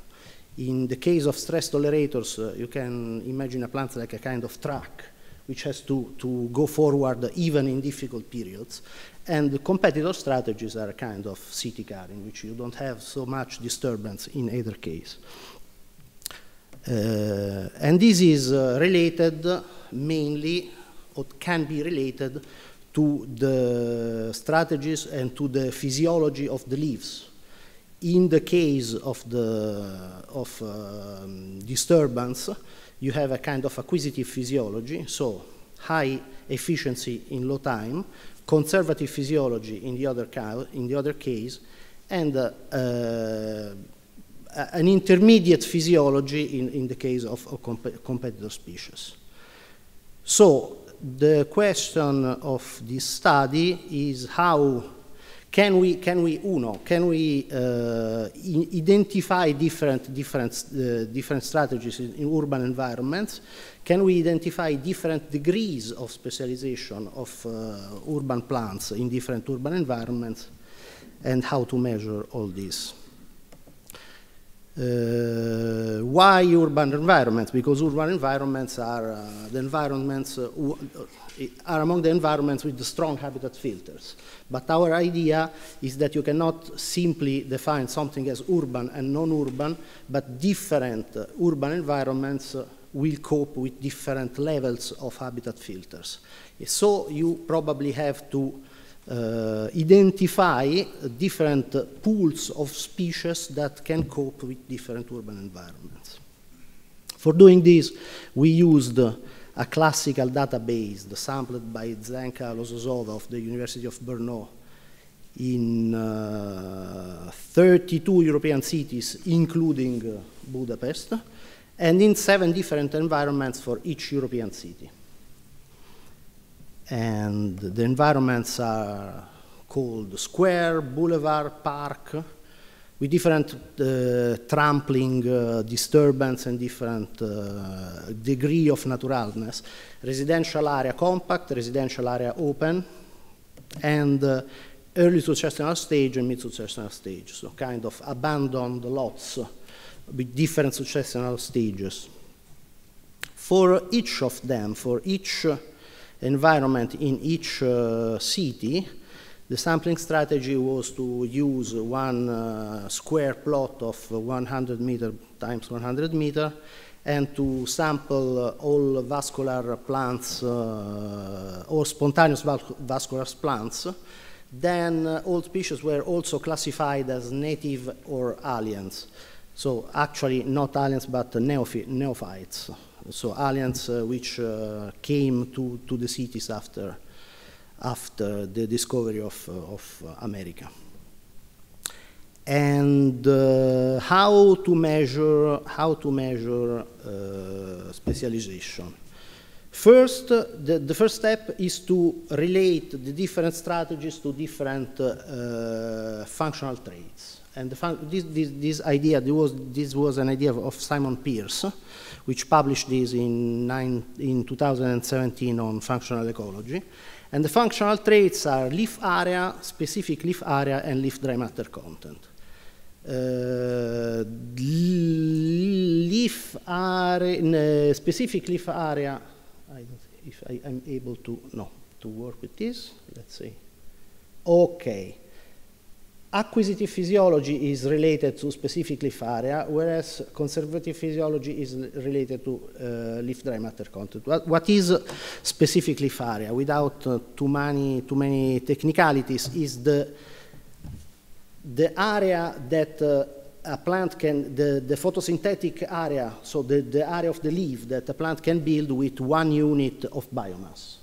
S6: In the case of stress tolerators, you can imagine a plant like a kind of truck, which has to go forward even in difficult periods. And the competitor strategies are a kind of city car in which you don't have so much disturbance in either case. And this is related mainly, or can be related, to the strategies and to the physiology of the leaves. In the case of disturbance, you have a kind of acquisitive physiology, so high efficiency in low time, conservative physiology in the other case, and an intermediate physiology in the case of competitor species. So the question of this study is how can we identify different strategies in urban environments? Can we identify different degrees of specialization of urban plants in different urban environments, and how to measure all this? Why urban environments? Because urban environments are are among the environments with the strong habitat filters. But our idea is that you cannot simply define something as urban and non-urban, but different urban environments will cope with different levels of habitat filters. So you probably have to identify different pools of species that can cope with different urban environments. For doing this, we used a classical database sampled by Zdenka Lososova of the University of Brno in 32 European cities, including Budapest, and in 7 different environments for each European city. And the environments are called square, boulevard, park, with different trampling, disturbance, and different degree of naturalness. Residential area compact, residential area open, and early successional stage and mid-successional stage, so kind of abandoned lots with different successional stages. For each of them, for each environment in each city, The sampling strategy was to use one square plot of 100 meter times 100 meter and to sample all vascular plants or spontaneous vascular plants. Then all species were also classified as native or aliens. So actually not aliens but neophytes. So aliens which came to the cities after the discovery of America. And how to measure specialization. First, the first step is to relate the different strategies to different functional traits. And this was an idea of Simon Peirce, which published this in 2017 on functional ecology. And the functional traits are leaf area, specific leaf area, and leaf dry matter content. Specific leaf area, I don't know if I'm able to work with this, let's see. Okay. Acquisitive physiology is related to specific leaf area, whereas conservative physiology is related to leaf dry matter content. What is specific leaf area? Without too many technicalities, is the area that a plant can, the photosynthetic area, so the area of the leaf that a plant can build with 1 unit of biomass.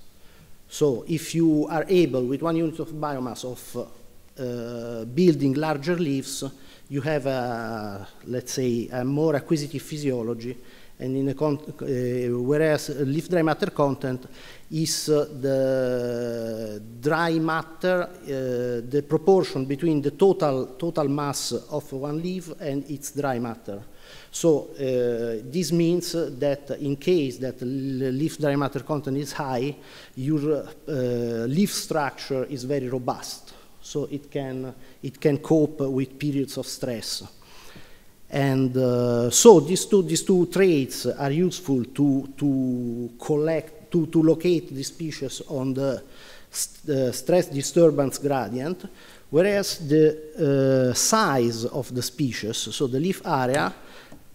S6: So if you are able, with 1 unit of biomass of building larger leaves, you have let's say, a more acquisitive physiology, and whereas leaf dry matter content is the dry matter, the proportion between the total mass of one leaf and its dry matter. So this means that in case that leaf dry matter content is high, your leaf structure is very robust. So it can cope with periods of stress. And so these two traits are useful to locate the species on the stress disturbance gradient, whereas the size of the species, so the leaf area,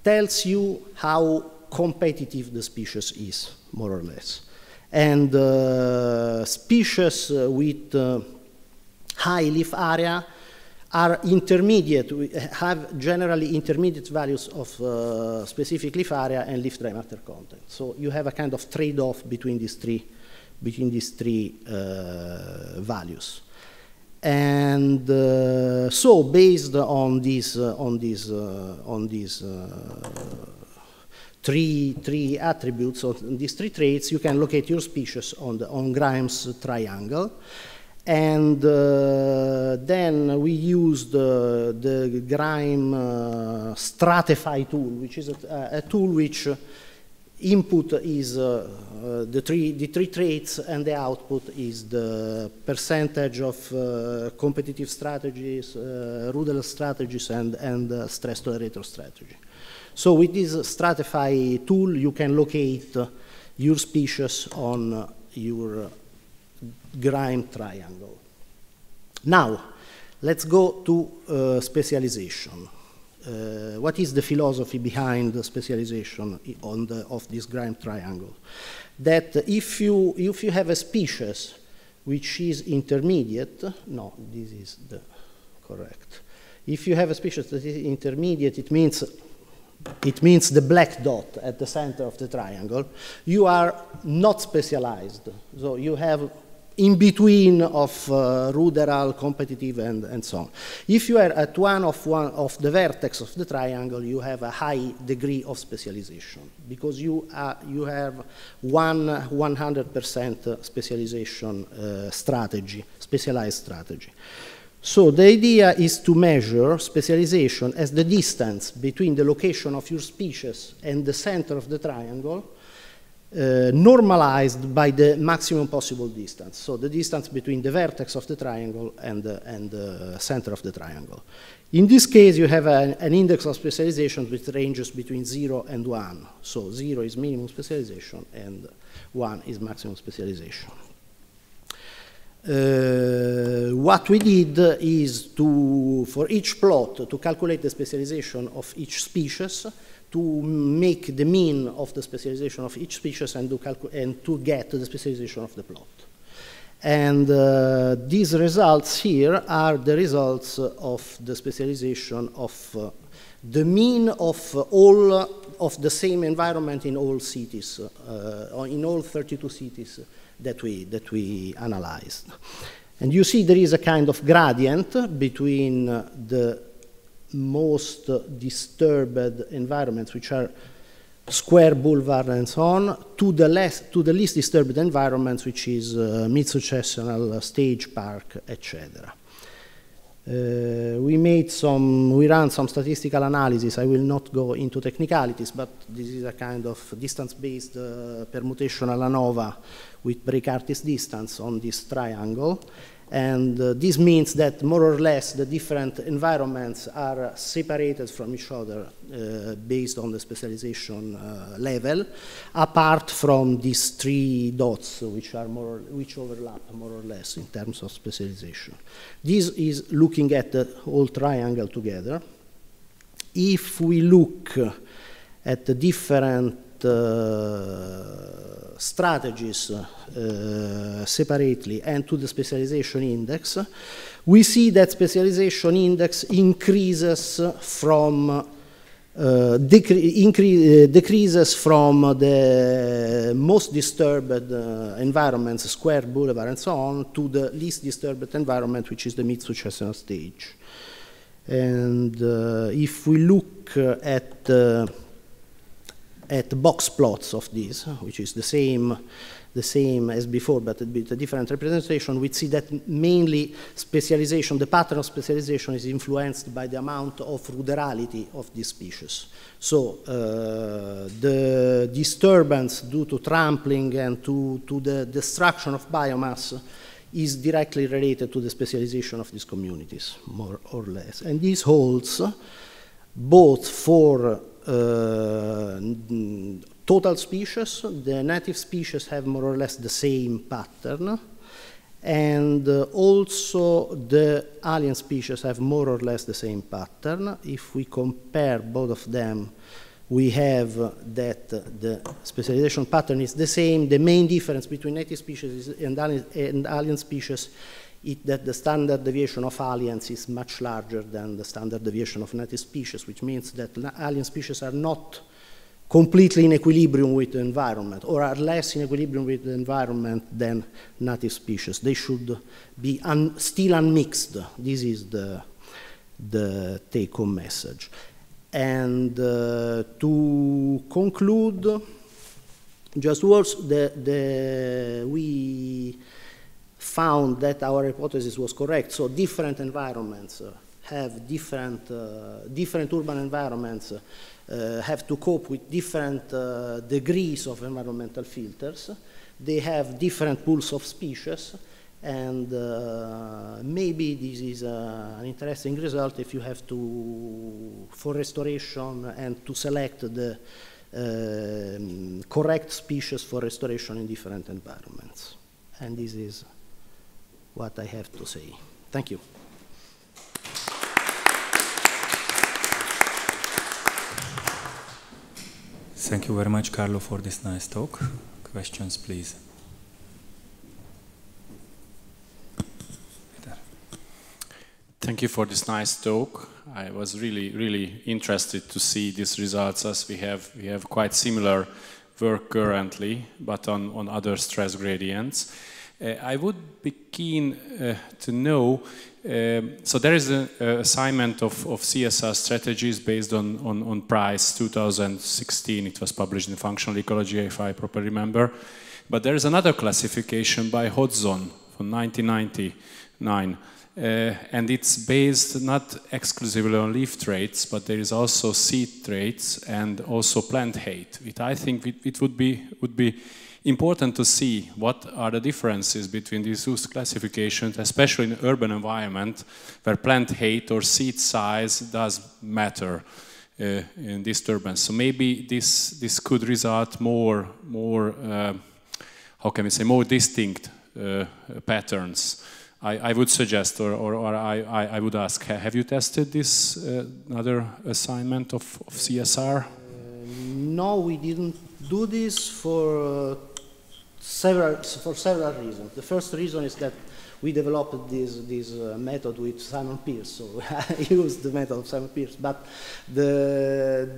S6: tells you how competitive the species is, more or less. And species with high leaf area are intermediate, have generally intermediate values of specific leaf area and leaf dry matter content. So you have a kind of trade-off between these three values. And so based on these three attributes, on these three traits, you can locate your species on Grimes triangle. And then we used the Grime Stratify tool, which is a tool which input is the three traits, and the output is the percentage of competitive strategies, Rudel strategies, and stress tolerator strategy. So with this Stratify tool, you can locate your species on your Grime triangle. Now, let's go to specialization. What is the philosophy behind the specialization of this Grime triangle? That if you have a species which is intermediate, no, this is the correct. If you have a species that is intermediate, it means the black dot at the center of the triangle. You are not specialized, so you have in between of ruderal, competitive, and so on. If you are at one of the vertex of the triangle, you have a high degree of specialization because you have 100% specialization strategy, specialized strategy. So the idea is to measure specialization as the distance between the location of your species and the center of the triangle, normalized by the maximum possible distance. So the distance between the vertex of the triangle and the center of the triangle. In this case, you have an index of specialization which ranges between 0 and 1. So 0 is minimum specialization and 1 is maximum specialization. what we did is for each plot, to calculate the specialization of each species, to make the mean of the specialization of each species, and to get the specialization of the plot. And these results here are the results of the specialization of the mean of all of the same environment in all cities, in all 32 cities that we analyzed. And you see there is a kind of gradient between the most disturbed environments, which are square, boulevard, and so on, to the least disturbed environments, which is mid-successional, stage, park, etc. We ran some statistical analysis. I will not go into technicalities, but this is a kind of distance-based permutational ANOVA with Brake-Artist distance on this triangle. And this means that more or less the different environments are separated from each other based on the specialization level, apart from these 3 dots which overlap more or less in terms of specialization. This is looking at the whole triangle together. If we look at the different strategies separately and to the specialization index, we see that specialization index increases from decreases from the most disturbed environments, square, boulevard, and so on, to the least disturbed environment, which is the mid-successional stage. And if we look at box plots of this, which is the same as before, but a bit a different representation, we see that mainly specialization, the pattern of specialization is influenced by the amount of rurality of these species. So the disturbance due to trampling and to the destruction of biomass is directly related to the specialization of these communities, more or less. And this holds both for total species. The native species have more or less the same pattern, and also the alien species have more or less the same pattern. If we compare both of them, we have that the specialization pattern is the same. The main difference between native species and alien species is that the standard deviation of aliens is much larger than the standard deviation of native species, which means that alien species are not completely in equilibrium with the environment, or are less in equilibrium with the environment than native species. They should be still unmixed. This is the take-home message. And to conclude, just words, we found that our hypothesis was correct. So different environments have different urban environments have to cope with different degrees of environmental filters. They have different pools of species, and maybe this is an interesting result if you have to, for restoration, and to select the correct species for restoration in different environments. And this is what I have to say. Thank you.
S2: Thank you very much, Carlo, for this nice talk. Questions, please. Péter.
S1: Thank you for this nice talk. I was really interested to see these results, as we have quite similar work currently, but on other stress gradients. I would be keen to know, so there is an assignment of CSR strategies based on Price 2016. It was published in Functional Ecology, if I properly remember. But there is another classification by Hodgson from 1999. And it's based not exclusively on leaf traits, but there is also seed traits and also plant height. I think it would be important to see what are the differences between these two classifications, especially in an urban environment where plant height or seed size does matter in disturbance. So maybe this could result more how can we say, more distinct patterns I would suggest, or I would ask, have you tested this other assignment of CSR?
S6: No, we didn't do this for several reasons. The first reason is that we developed this method with Simon Peirce, so I used the method of Simon Peirce. But the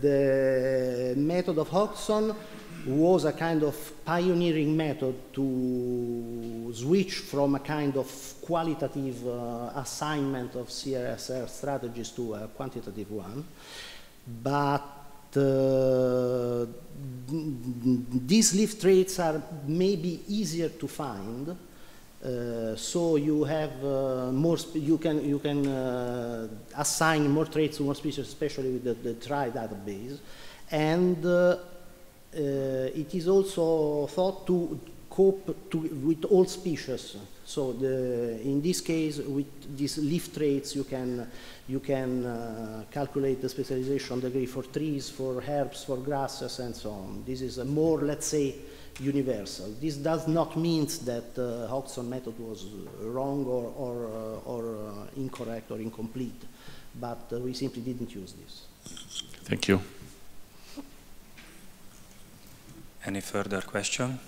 S6: method of Hodgson was a kind of pioneering method to switch from a kind of qualitative assignment of CSR strategies to a quantitative one. But these leaf traits are maybe easier to find. So you have you can assign more traits to more species, especially with the TRI database, and it is also thought to cope with all species. So in this case, with these leaf traits, you can calculate the specialization degree for trees, for herbs, for grasses, and so on. This is a more, let's say, universal. This does not mean that the Hodgson method was wrong or incorrect or incomplete, but we simply didn't use this.
S1: Thank you.
S2: Any further question?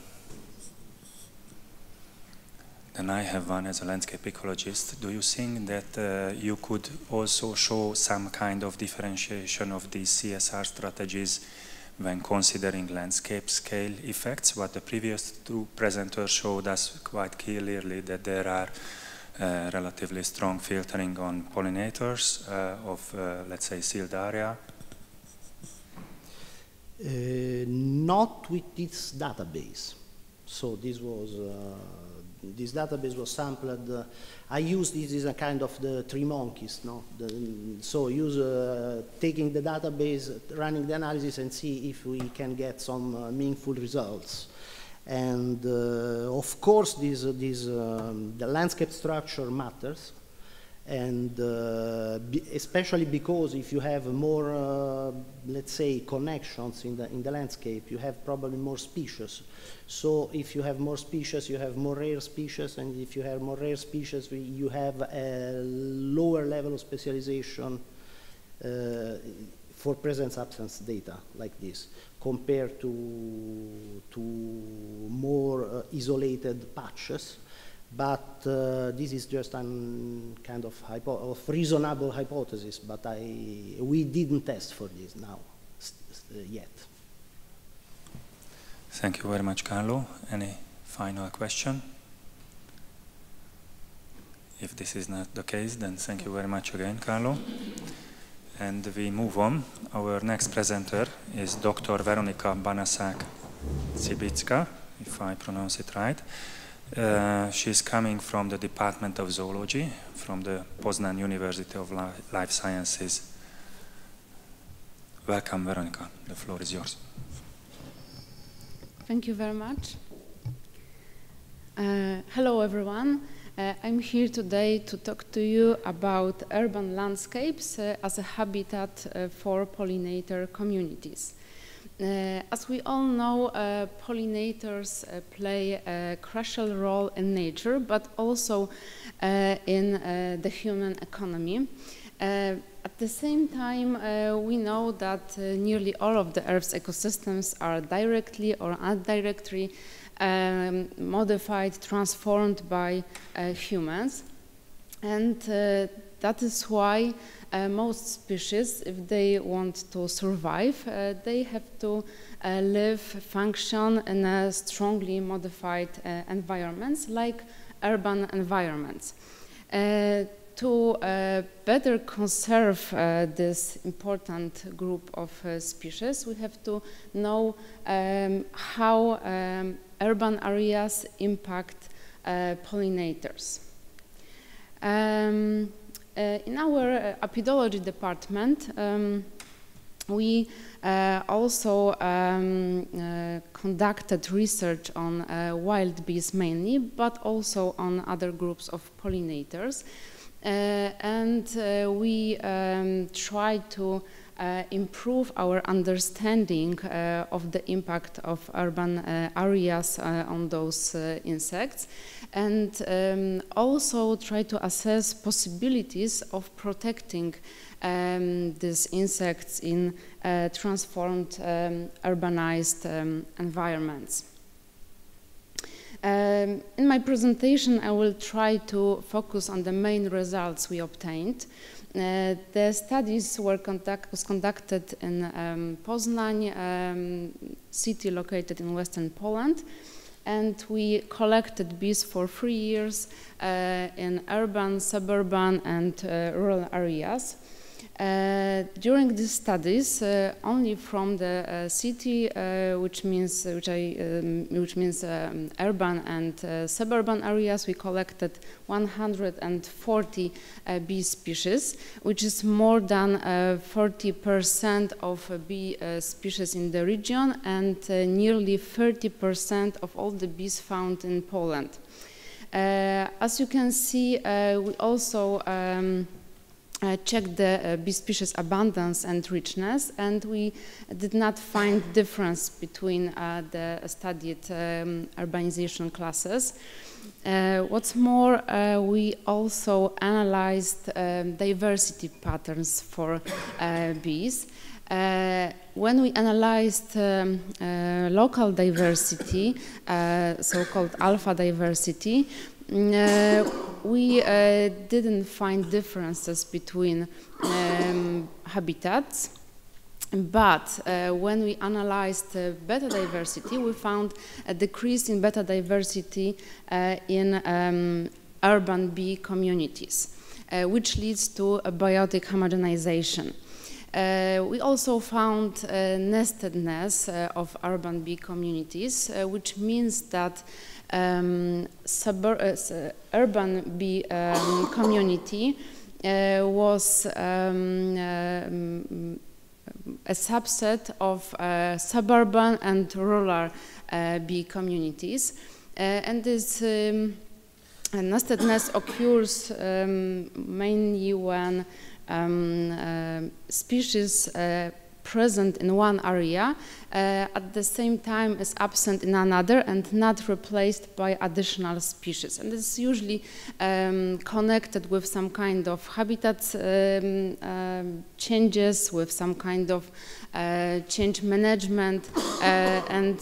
S2: Then I have one as a landscape ecologist. Do you think that you could also show some kind of differentiation of these CSR strategies when considering landscape scale effects? What the previous two presenters showed us quite clearly, that there are relatively strong filtering on pollinators of, let's say, sealed area.
S6: Not with this database. So this was this database was sampled. I used this as a kind of the three monkeys, no? So use taking the database, running the analysis, and see if we can get some meaningful results. And of course, the landscape structure matters. And especially because if you have more, let's say, connections in the landscape, you have probably more species. So if you have more species, you have more rare species, and if you have more rare species, you have a lower level of specialization for presence-absence data like this, compared to more isolated patches. But this is just a kind of reasonable hypothesis, but we didn't test for this now yet.
S2: Thank you very much, Carlo. Any final question? If this is not the case, then thank you very much again, Carlo. And we move on. Our next presenter is Dr. Weronika Banaszak-Cibicka, if I pronounce it right. She's coming from the Department of Zoology, from the Poznan University of Life Sciences. Welcome, Weronika. The floor is yours.
S7: Thank you very much. Hello, everyone. I'm here today to talk to you about urban landscapes as a habitat for pollinator communities. As we all know, pollinators play a crucial role in nature, but also in the human economy. At the same time, we know that nearly all of the Earth's ecosystems are directly or indirectly modified, transformed by humans. And that is why most species, if they want to survive, they have to live, function in a strongly modified environments like urban environments. To better conserve this important group of species, we have to know how urban areas impact pollinators. In our apidology department, we also conducted research on wild bees mainly, but also on other groups of pollinators. And we tried to improve our understanding of the impact of urban areas on those insects, and also try to assess possibilities of protecting these insects in transformed urbanized environments. In my presentation, I will try to focus on the main results we obtained. The studies was conducted in Poznań, city located in western Poland, and we collected bees for 3 years in urban, suburban, and rural areas. During these studies, only from the city, which means urban and suburban areas, we collected 140 bee species, which is more than 40% of bee species in the region and nearly 30% of all the bees found in Poland. As you can see, we also checked the bee species abundance and richness, and we did not find difference between the studied urbanization classes. What's more, we also analyzed diversity patterns for bees. When we analyzed local diversity, so-called alpha diversity, we didn't find differences between habitats, but when we analyzed beta diversity, we found a decrease in beta diversity in urban bee communities, which leads to a biotic homogenization. We also found nestedness of urban bee communities, which means that urban bee community was a subset of suburban and rural bee communities, and this nestedness occurs mainly when species present in one area at the same time is absent in another and not replaced by additional species. And this is usually connected with some kind of habitat changes, with some kind of change management and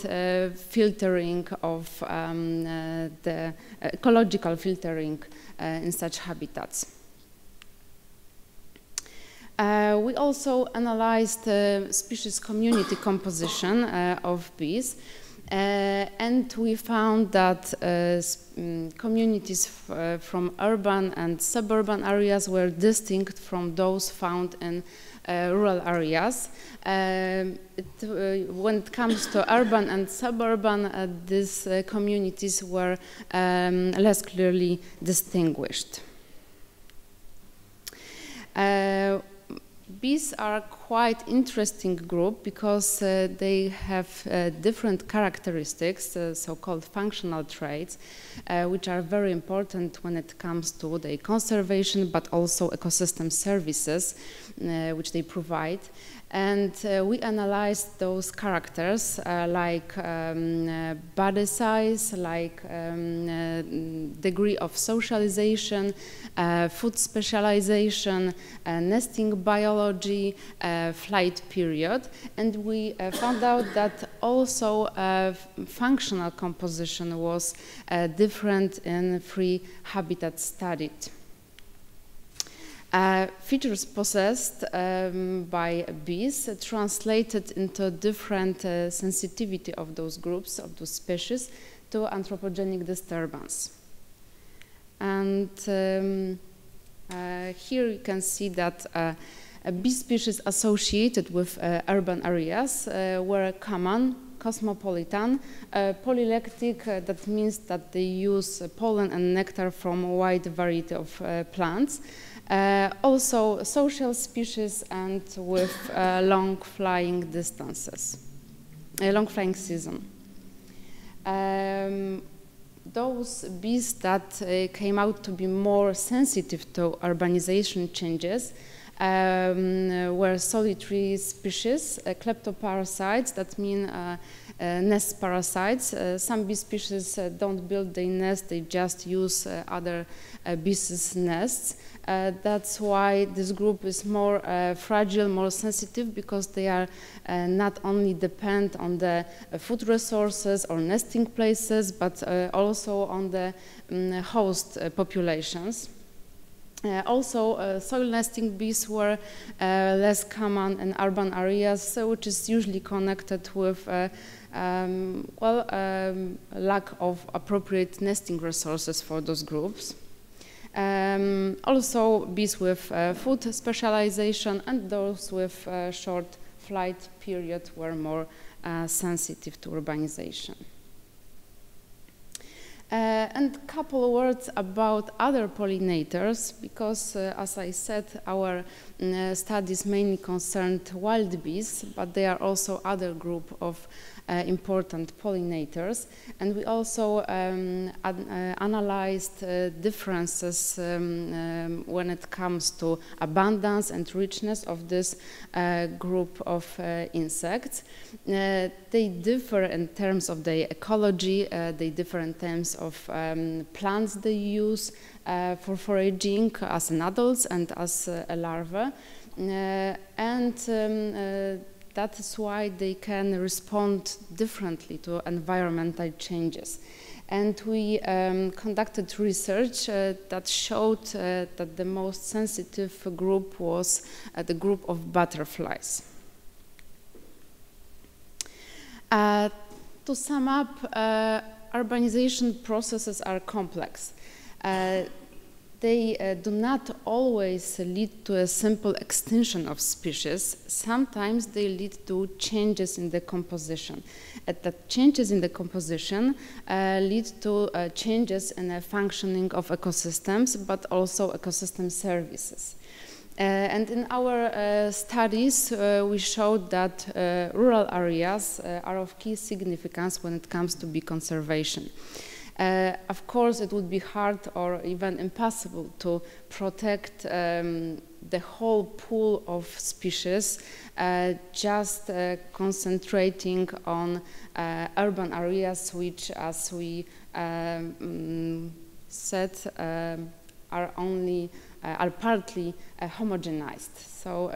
S7: filtering of the ecological filtering in such habitats. We also analyzed species community composition of bees, and we found that communities from urban and suburban areas were distinct from those found in rural areas. When it comes to urban and suburban, these communities were less clearly distinguished. Bees are quite interesting group because they have different characteristics, so-called functional traits, which are very important when it comes to the conservation, but also ecosystem services which they provide. And we analyzed those characters like body size, like degree of socialization, food specialization, nesting biology, flight period. And we found out that also functional composition was different in 3 habitats studied. Features possessed by bees translated into different sensitivity of those groups, of those species, to anthropogenic disturbance. And here you can see that bee species associated with urban areas were common, cosmopolitan, polylactic, that means that they use pollen and nectar from a wide variety of plants. Also social species and with long flying distances, long flying season. Those bees that came out to be more sensitive to urbanization changes were solitary species, kleptoparasites, that mean nest parasites. Some bee species don't build their nest, they just use other bees' nests. That's why this group is more fragile, more sensitive, because they are not only depend on the food resources or nesting places, but also on the host populations. Also, soil nesting bees were less common in urban areas, which is usually connected with lack of appropriate nesting resources for those groups. Also, bees with food specialization and those with short flight period were more sensitive to urbanization. And a couple of words about other pollinators, because as I said, our studies mainly concerned wild bees, but there are also other group of important pollinators, and we also analyzed differences when it comes to abundance and richness of this group of insects. They differ in terms of their ecology, they differ in terms of plants they use for foraging as an adults and as a larva, that is why they can respond differently to environmental changes. And we conducted research that showed that the most sensitive group was the group of butterflies. To sum up, urbanization processes are complex. They do not always lead to a simple extinction of species. Sometimes they lead to changes in the composition. And that changes in the composition lead to changes in the functioning of ecosystems, but also ecosystem services. And in our studies, we showed that rural areas are of key significance when it comes to bee conservation. Of course, it would be hard or even impossible to protect the whole pool of species, just concentrating on urban areas, which, as we said, are partly homogenized. So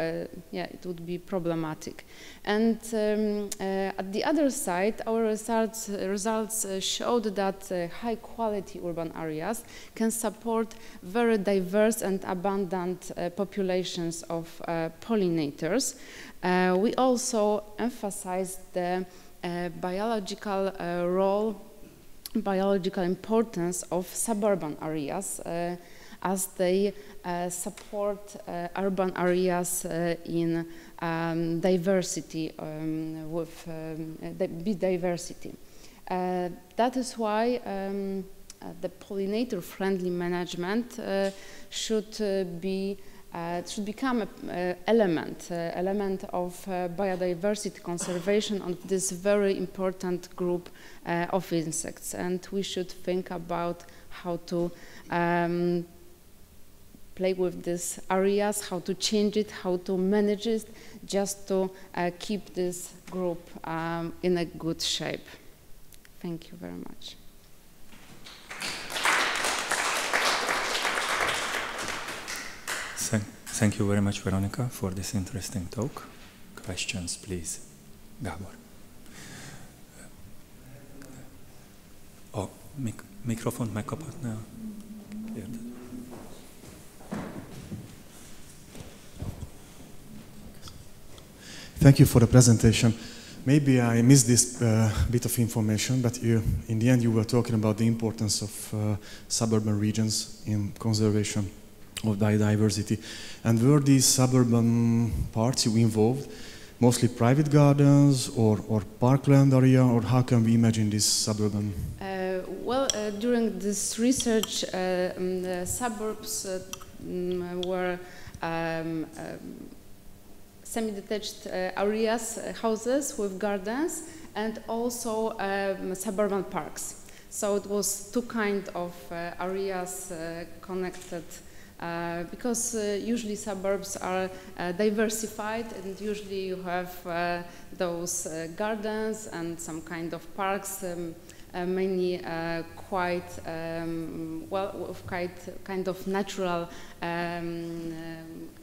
S7: yeah, it would be problematic. And at the other side, our results showed that high quality urban areas can support very diverse and abundant populations of pollinators. We also emphasized the biological importance of suburban areas as they support urban areas in diversity, with bee diversity. That is why the pollinator-friendly management should become an element of biodiversity conservation of this very important group of insects, and we should think about how to play with these areas, how to change it, how to manage it, just to keep this group in a good shape. Thank you very much.
S2: Thank you very much, Weronika, for this interesting talk. Questions, please. Gábor. Mikrofont megkaphatnál? Kérdez.
S4: Thank you for the presentation. Maybe I missed this bit of information, but in the end you were talking about the importance of suburban regions in conservation of biodiversity. And were these suburban parts you involved mostly private gardens or parkland area, or how can we imagine this suburban?
S7: During this research, the suburbs were semi-detached areas, houses with gardens, and also suburban parks. So it was two kinds of areas connected because usually suburbs are diversified, and usually you have those gardens and some kind of parks, mainly quite well, with kind of natural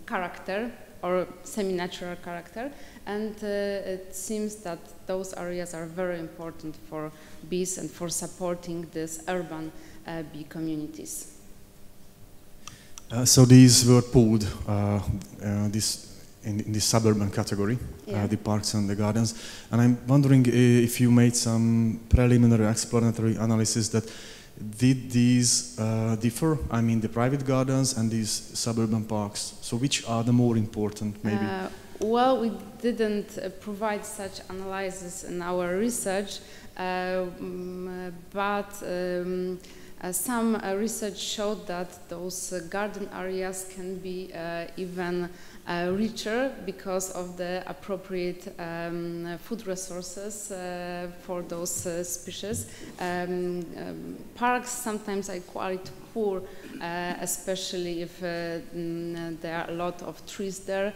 S7: character or semi-natural character, and it seems that those areas are very important for bees and for supporting these urban bee communities.
S4: So these were pulled in this suburban category,
S7: yeah.
S4: The parks and the gardens. And I'm wondering if you made some preliminary explanatory analysis that did these differ? I mean, the private gardens and these suburban parks. So which are the more important, maybe?
S7: Well, we didn't provide such analysis in our research, but some research showed that those garden areas can be even richer because of the appropriate food resources for those species. Parks sometimes are quite poor, especially if there are a lot of trees there.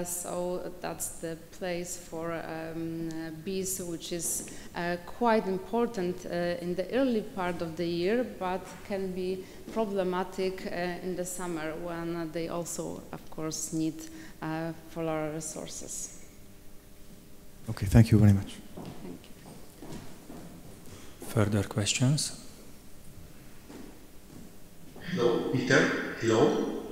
S7: So that's the place for bees, which is quite important in the early part of the year, but can be problematic in the summer when they also, of course, need floral resources.
S4: Okay, thank you very much.
S7: Thank you.
S2: Further questions?
S8: Hello, Peter. Hello.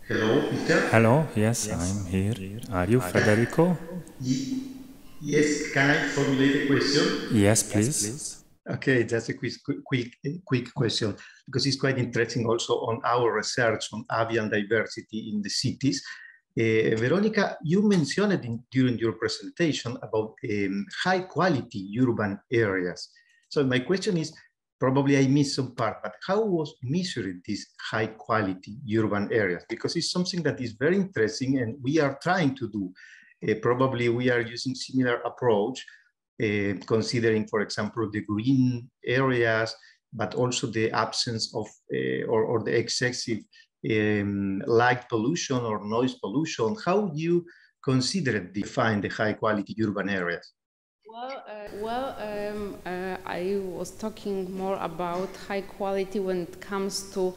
S8: Hello, Peter.
S2: Hello, yes, I'm here. Are you Federico?
S8: Yes, can I formulate a question?
S2: Yes, please.
S8: Okay, just a quick question, because it's quite interesting also on our research on avian diversity in the cities. Weronika, you mentioned during your presentation about high quality urban areas. So my question is, probably I missed some part, but how was measured these high quality urban areas? Because it's something that is very interesting and we are trying to do. Probably we are using similar approach, considering, for example, the green areas, but also the absence of or the excessive light pollution or noise pollution. How do you define the high quality urban areas?
S7: I was talking more about high quality when it comes to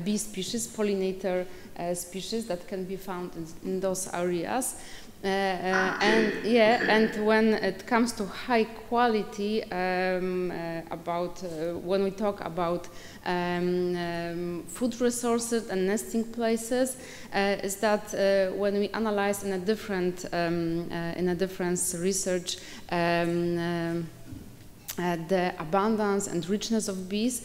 S7: bee species, pollinator species that can be found in those areas. And when it comes to high quality, when we talk about food resources and nesting places, is that when we analyze in a different research the abundance and richness of bees,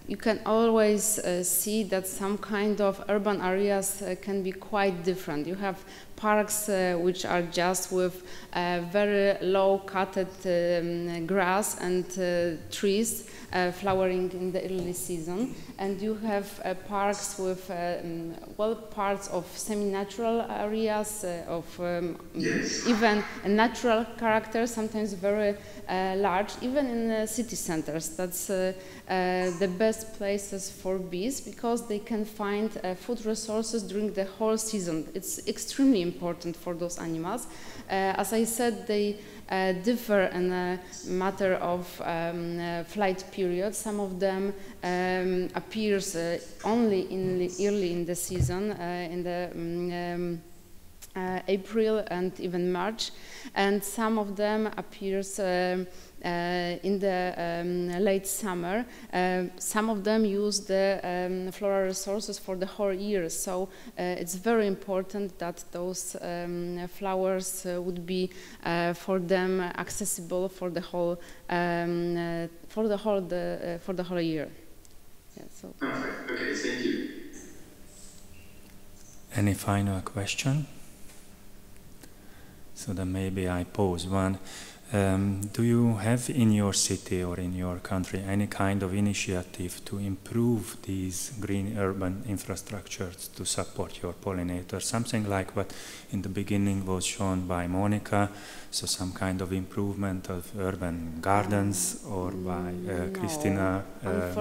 S7: you can always see that some kind of urban areas can be quite different. You have parks which are just with very low cutted grass and trees flowering in the early season, and you have parks with parts of semi-natural areas of even a natural character, sometimes very large, even in city centers. That's the best places for bees because they can find food resources during the whole season. It's extremely important for those animals. As I said, they differ in a matter of flight period. Some of them appears only early in the season, in the April and even March, and some of them appears in the late summer. Some of them use the floral resources for the whole year, so it's very important that those flowers would be for them accessible for the whole year. Yeah, so.
S8: Perfect. Okay, thank you.
S2: Any final question? So then maybe I pose one. Do you have in your city or in your country any kind of initiative to improve these green urban infrastructures to support your pollinators? Something like what in the beginning was shown by Monika, so some kind of improvement of urban gardens, or by Christina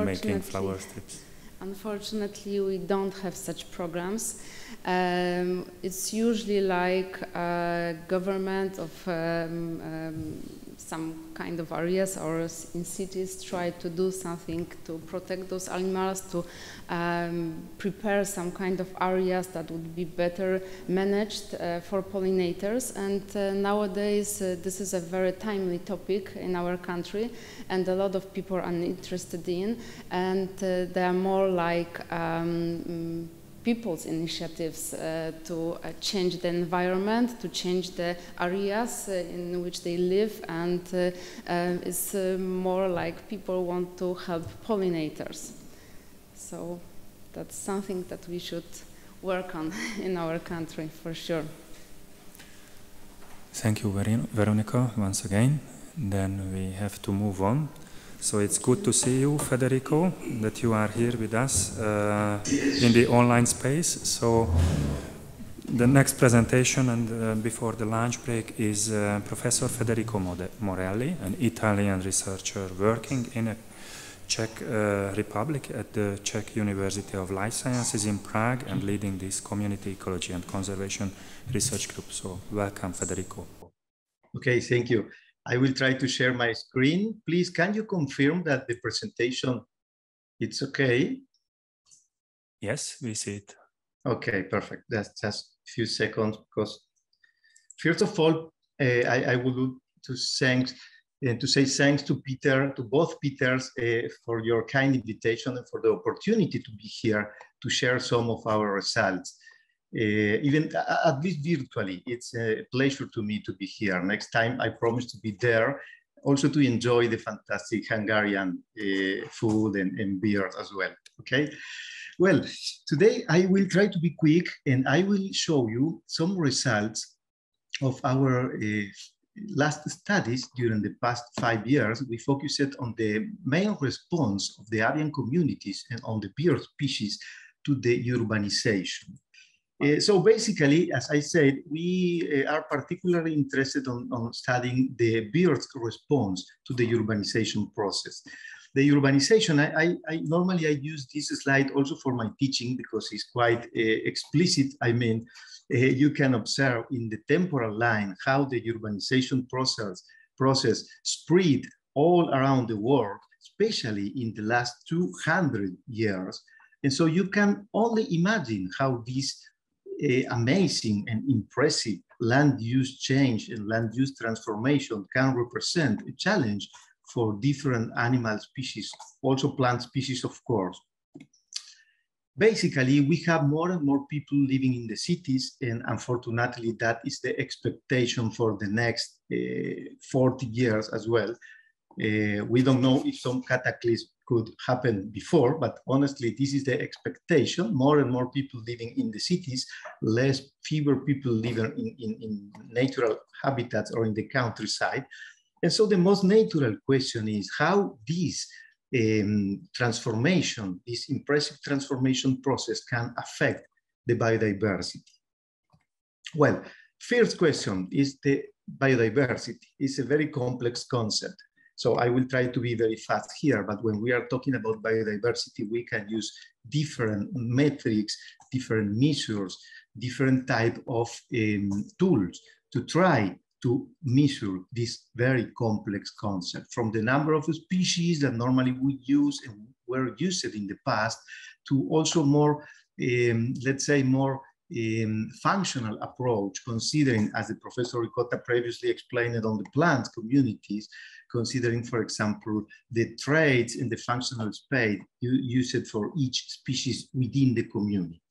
S2: making flower strips?
S7: Unfortunately, we don't have such programs. It's usually like government of some kind of areas or in cities try to do something to protect those animals, to prepare some kind of areas that would be better managed for pollinators. And nowadays, this is a very timely topic in our country, and a lot of people are interested in, and they are more like people's initiatives to change the environment, to change the areas in which they live, and it's more like people want to help pollinators. So that's something that we should work on in our country for sure.
S2: Thank you, Weronika, once again. Then we have to move on. So it's good to see you, Federico, that you are here with us in the online space. So the next presentation and before the lunch break is Professor Federico Morelli, an Italian researcher working in the Czech Republic at the Czech University of Life Sciences in Prague and leading this community ecology and conservation research group. So welcome, Federico.
S8: Okay, thank you. I will try to share my screen. Please, can you confirm that the presentation, it's okay?
S2: Yes, we see it.
S8: Okay, perfect. That's just a few seconds, because first of all, I would like to say thanks to Peter, to both Peters, for your kind invitation and for the opportunity to be here to share some of our results. Even at least virtually, it's a pleasure to me to be here. Next time, I promise to be there, also to enjoy the fantastic Hungarian food and beer as well, okay? Well, today I will try to be quick, and I will show you some results of our last studies during the past 5 years. We focused on the main response of the avian communities and on the bird species to the urbanization. So basically, as I said, we are particularly interested on studying the bird's response to the urbanization process. The urbanization, normally I use this slide also for my teaching because it's quite explicit. I mean, you can observe in the temporal line how the urbanization process spread all around the world, especially in the last 200 years. And so you can only imagine how this amazing and impressive land use change and land use transformation can represent a challenge for different animal species, also plant species, of course. Basically, we have more and more people living in the cities, and unfortunately, that is the expectation for the next 40 years as well. We don't know if some cataclysm could happen before, but honestly, this is the expectation. More and more people living in the cities, fewer people living in natural habitats or in the countryside. And so the most natural question is how this transformation, this impressive transformation process can affect the biodiversity. Well, first question is the biodiversity. It's a very complex concept. So I will try to be very fast here, but when we are talking about biodiversity, we can use different metrics, different measures, different type of tools to try to measure this very complex concept, from the number of species that normally we use and were used in the past, to also more, let's say, more functional approach, considering, as the Professor Ricotta previously explained, on the plant communities, considering, for example, the traits and the functional space used for each species within the community.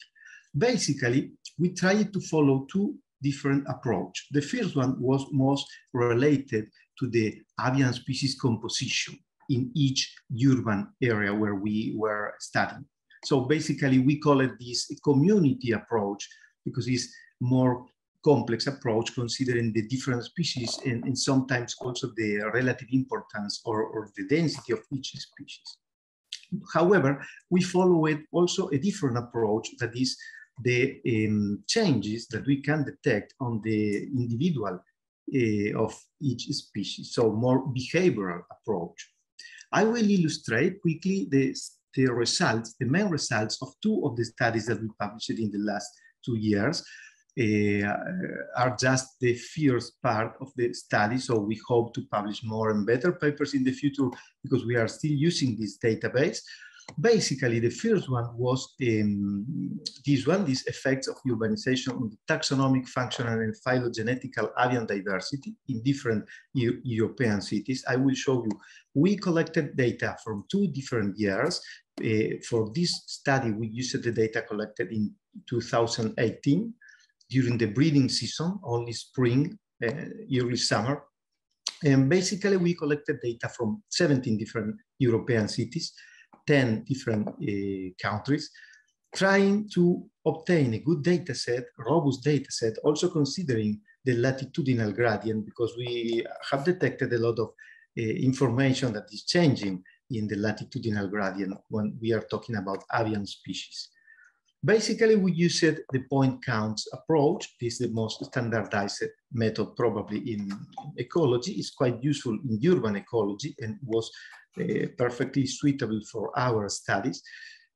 S8: Basically, we tried to follow two different approaches. The first one was most related to the avian species composition in each urban area where we were studying. So basically, we call it this community approach because it's more complex approach, considering the different species and sometimes also the relative importance or the density of each species. However, we followed also a different approach, that is the changes that we can detect on the individual of each species, so more behavioral approach. I will illustrate quickly the the results, the main results of two of the studies that we published in the last 2 years. Are just the first part of the study. So we hope to publish more and better papers in the future because we are still using this database. Basically, the first one was these effects of urbanization on the taxonomic, functional, and phylogenetical avian diversity in different European cities. I will show you. We collected data from 2 different years. For this study, we used the data collected in 2018 during the breeding season, only spring, early summer. And basically, we collected data from 17 different European cities, 10 different countries, trying to obtain a good data set, robust data set, also considering the latitudinal gradient, because we have detected a lot of information that is changing in the latitudinal gradient when we are talking about avian species. Basically, we used the point counts approach. This is the most standardized method probably in ecology. It's quite useful in urban ecology and was perfectly suitable for our studies.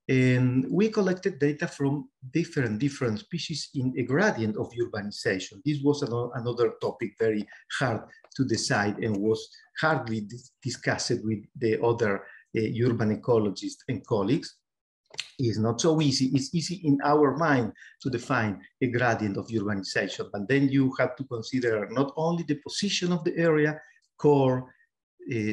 S8: And we collected data from different species in a gradient of urbanization. This was another topic very hard to decide and was hardly discussed with the other urban ecologists and colleagues. It's not so easy. It's easy in our mind to define a gradient of urbanization, but then you have to consider not only the position of the area, core,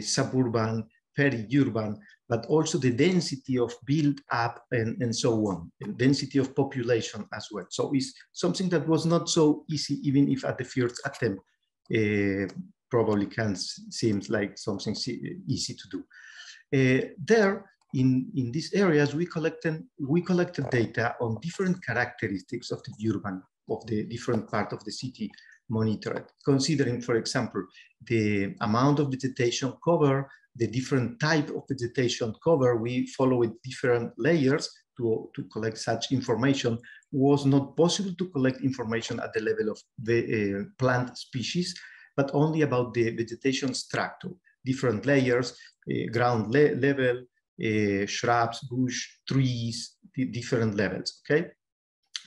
S8: suburban, peri-urban, but also the density of build up and so on, and density of population as well. So it's something that was not so easy, even if at the first attempt, probably seems like something easy to do. In these areas, we collected data on different characteristics of the different part of the city monitored, considering, for example, the amount of vegetation cover, the different type of vegetation cover. We followed different layers to collect such information. Was not possible to collect information at the level of the plant species, but only about the vegetation structure, different layers, ground level, shrubs, bush, trees, the different levels, okay?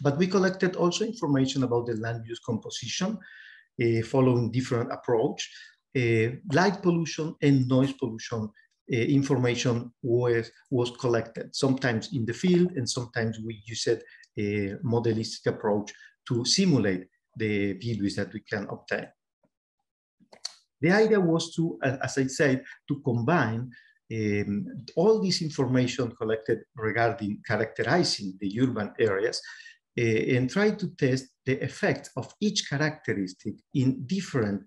S8: But we collected also information about the land use composition, following different approach. Light pollution and noise pollution information was collected, sometimes in the field, and sometimes we used a modelistic approach to simulate the values that we can obtain. The idea was to, as I said, to combine all this information collected regarding characterizing the urban areas and try to test the effect of each characteristic in different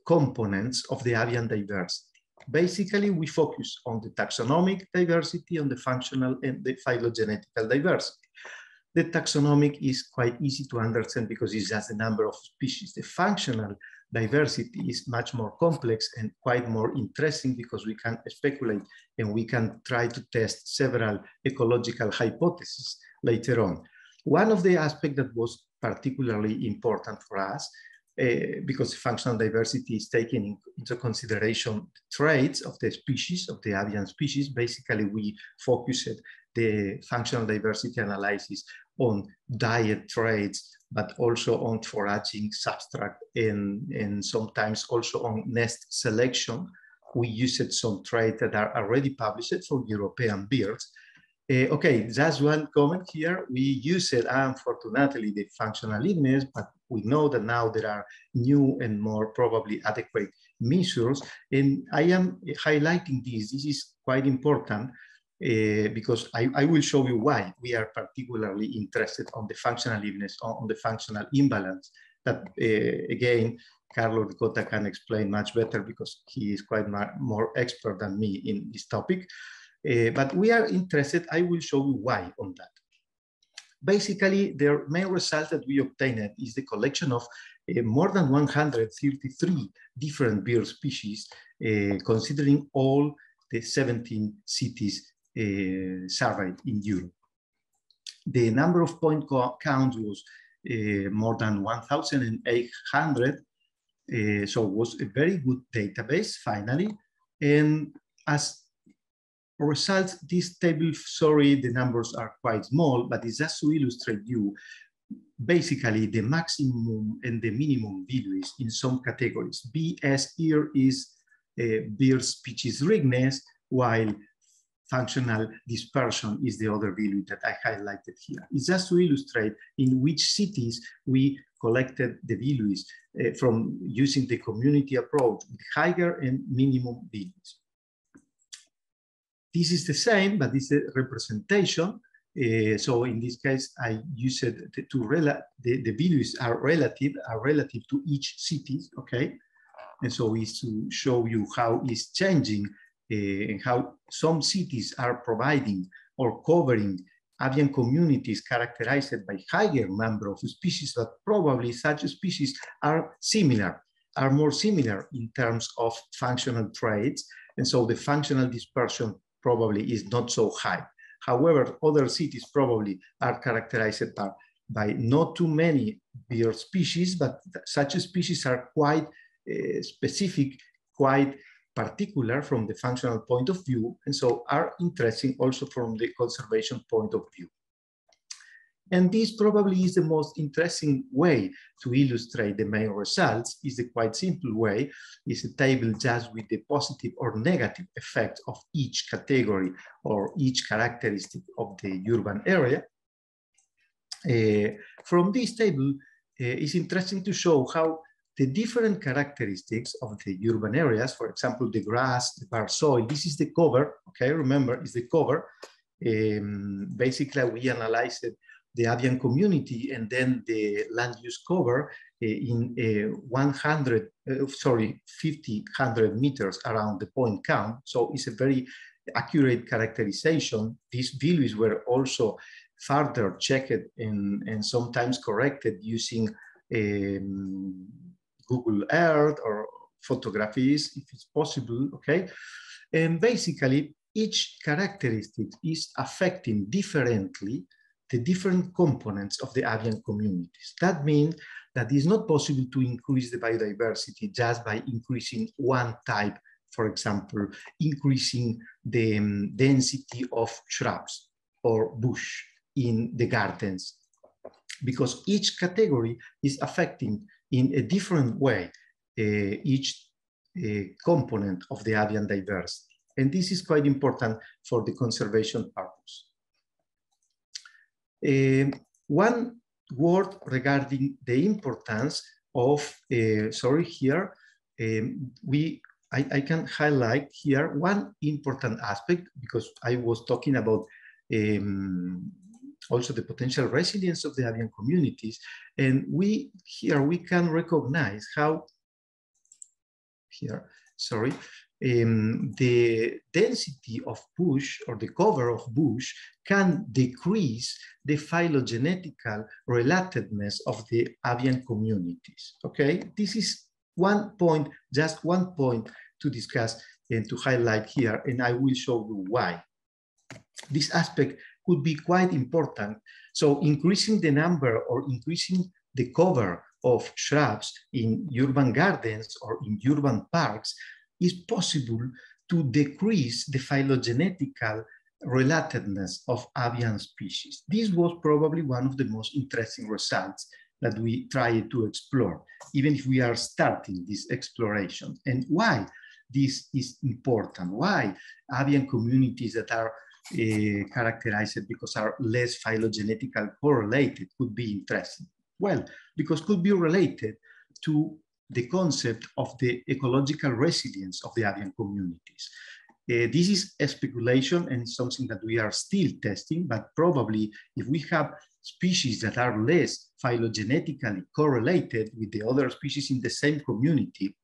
S8: components of the avian diversity. Basically, we focus on the taxonomic diversity, on the functional and the phylogenetical diversity. The taxonomic is quite easy to understand because it's just the number of species. The functional diversity is much more complex and quite more interesting because we can speculate and we can try to test several ecological hypotheses later on. One of the aspects that was particularly important for us, because functional diversity is taking into consideration traits of the species, of the avian species. Basically, we focused the functional diversity analysis on diet traits, but also on foraging substrate and sometimes also on nest selection. We used some traits that are already published for European birds. Okay, just one comment here. We used, unfortunately, the functionalness, but we know that now there are new and more probably adequate measures. And I am highlighting this. This is quite important because I will show you why we are particularly interested on the functionalness, on the functional imbalance that, again, Carlo Ricotta can explain much better because he is quite more expert than me in this topic. But we are interested, I will show you why on that. Basically, the main result that we obtained is the collection of more than 133 different bird species, considering all the 17 cities surveyed in Europe. The number of point counts was more than 1,800, so it was a very good database finally. And as results, this table, sorry, the numbers are quite small, but it's just to illustrate you basically the maximum and the minimum values in some categories. BS here is bird species richness, while functional dispersion is the other value that I highlighted here. It's just to illustrate in which cities we collected the values from using the community approach with higher and minimum values. This is the same, but this is a representation. So in this case, I use it the values are relative to each city, okay? And so it's to show you how it's changing and how some cities are providing or covering avian communities characterized by higher number of species, but probably such species are more similar in terms of functional traits. And so the functional dispersion probably is not so high. However, other cities probably are characterized by not too many bird species, but such species are quite specific, quite particular from the functional point of view, and so are interesting also from the conservation point of view. And this probably is the most interesting way to illustrate the main results. Is a quite simple way. It's a table just with the positive or negative effect of each category or each characteristic of the urban area. From this table, it's interesting to show how the different characteristics of the urban areas, for example, the grass, the bare soil, this is the cover, okay, remember, it's the cover. Basically, we analyzed the avian community and then the land use cover in 100 meters around the point count. So it's a very accurate characterization. These values were also further checked and sometimes corrected using Google Earth or photographies, if it's possible, okay? And basically, each characteristic is affecting differently the different components of the avian communities. That means that it's not possible to increase the biodiversity just by increasing one type, for example, increasing the density of shrubs or bush in the gardens, because each category is affecting in a different way each component of the avian diversity. And this is quite important for the conservation purpose. One word regarding the importance of, sorry, here, I can highlight here one important aspect, because I was talking about also the potential resilience of the avian communities. And here we can recognize how, the density of bush or the cover of bush can decrease the phylogenetical relatedness of the avian communities, okay? This is one point, just one point to discuss and to highlight here, and I will show you why. This aspect could be quite important. So increasing the number or increasing the cover of shrubs in urban gardens or in urban parks is possible to decrease the phylogenetical relatedness of avian species. This was probably one of the most interesting results that we tried to explore, even if we are starting this exploration. And why this is important? Why avian communities that are characterized because are less phylogenetically correlated could be interesting? Well, because could be related to the concept of the ecological resilience of the avian communities. This is a speculation and something that we are still testing, but probably if we have species that are less phylogenetically correlated with the other species in the same community,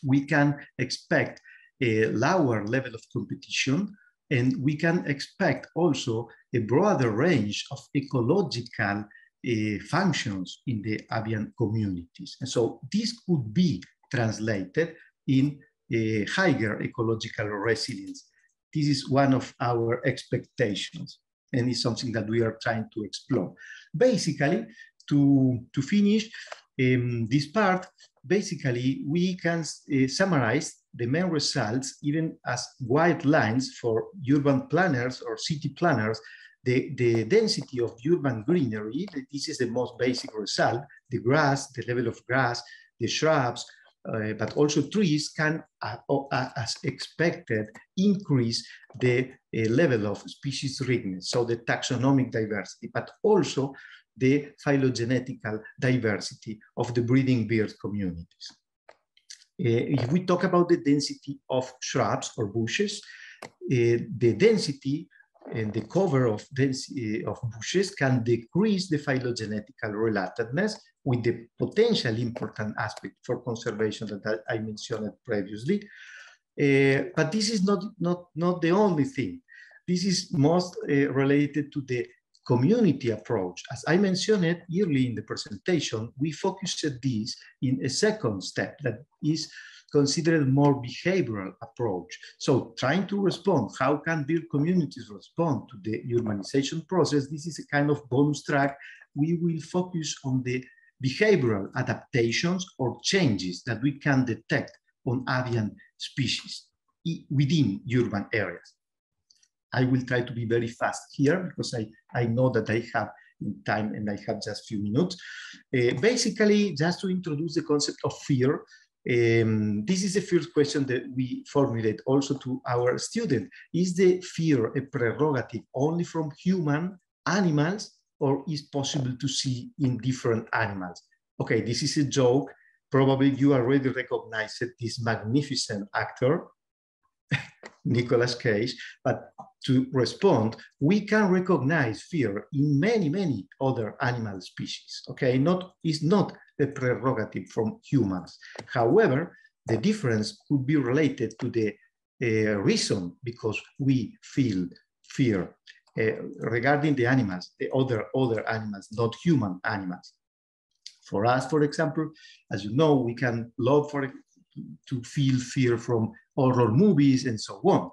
S8: we can expect a lower level of competition, and we can expect also a broader range of ecological functions in the avian communities. And so this could be translated in a higher ecological resilience. This is one of our expectations, and it's something that we are trying to explore. Basically, to finish this part, basically we can summarize the main results, even as white lines for urban planners or city planners, the density of urban greenery, this is the most basic result, the grass, the level of grass, the shrubs, but also trees can, as expected, increase the level of species richness, so the taxonomic diversity, but also the phylogenetical diversity of the breeding bird communities. If we talk about the density of shrubs or bushes, the density and the cover of bushes can decrease the phylogenetical relatedness with the potential important aspect for conservation that I mentioned previously. But this is not the only thing. This is most related to the community approach. As I mentioned it early in the presentation, we focused this in a second step that is considered more behavioral approach. So trying to respond, how can build communities respond to the urbanization process? This is a kind of bonus track. We will focus on the behavioral adaptations or changes that we can detect on avian species within urban areas. I will try to be very fast here because I know that I have time and I have just a few minutes. Basically, just to introduce the concept of fear, this is the first question that we formulate also to our students. Is the fear a prerogative only from human animals, or is possible to see in different animals? Okay, this is a joke. Probably you already recognized this magnificent actor, Nicolas Cage, but to respond, we can recognize fear in many, many other animal species, okay? It's not a prerogative from humans. However, the difference could be related to the reason because we feel fear regarding the animals, the other animals, not human animals. For us, for example, as you know, we can love to feel fear from horror movies and so on.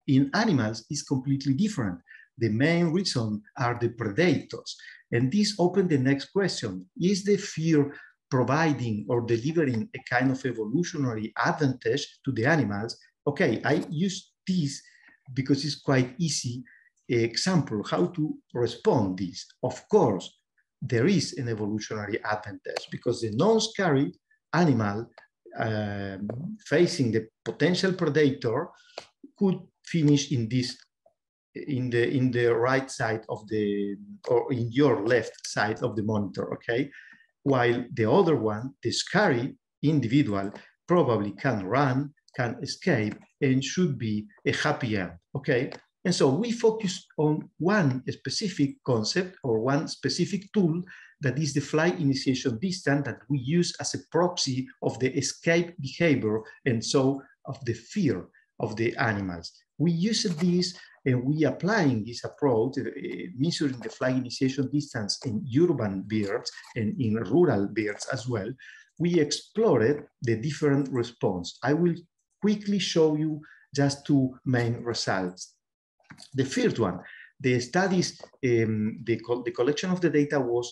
S8: In animals, it's completely different. The main reason are the predators. And this opens the next question. Is the fear providing or delivering a kind of evolutionary advantage to the animals? Okay, I use this because it's quite easy example how to respond this. Of course, there is an evolutionary advantage because the non-scary animal facing the potential predator could finish in this, in the right side of the, or in your left side of the monitor, okay? While the other one, the scary individual, probably can run, can escape, and should be a happy end, okay? And so we focus on one specific concept or one specific tool that is the flight initiation distance that we use as a proxy of the escape behavior and so of the fear of the animals. We use this and we applying this approach, measuring the flight initiation distance in urban birds and in rural birds as well. We explored the different response. I will quickly show you just two main results. The first one, the studies, the collection of the data was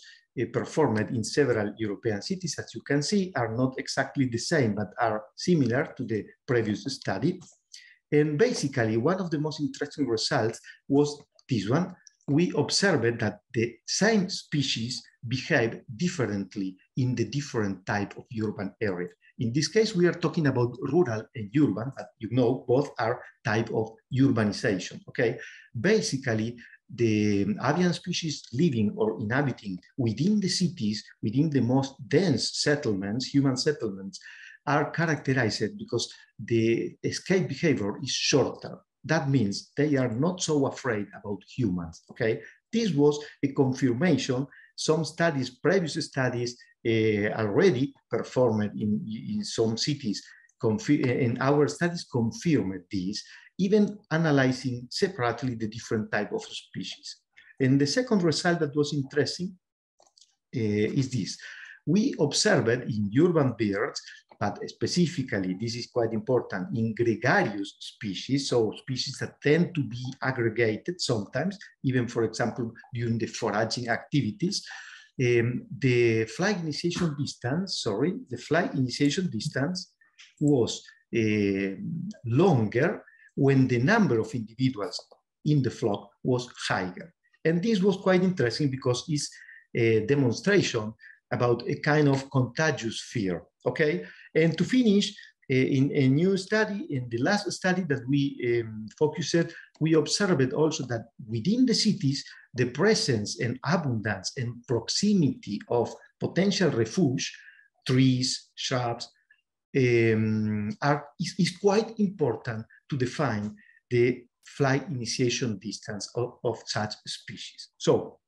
S8: performed in several European cities, as you can see, are not exactly the same, but are similar to the previous study. And basically, one of the most interesting results was this one. We observed that the same species behave differently in the different type of urban area. In this case, we are talking about rural and urban, but you know, both are type of urbanization, okay? Basically, the avian species living or inhabiting within the cities, within the most dense settlements, human settlements, are characterized because the escape behavior is shorter. That means they are not so afraid about humans, okay? This was a confirmation. Some studies, previous studies already performed in some cities, and our studies confirmed this, even analyzing separately the different type of species. And the second result that was interesting is this. We observed in urban birds, but specifically, this is quite important, in gregarious species, so species that tend to be aggregated sometimes, even for example, during the foraging activities, the flight initiation distance, was longer when the number of individuals in the flock was higher. And this was quite interesting because it's a demonstration about a kind of contagious fear, okay? And to finish, in a new study, in the last study that we focused, we observed also that within the cities, the presence and abundance and proximity of potential refuge, trees, shrubs, is quite important to define the flight initiation distance of such species. So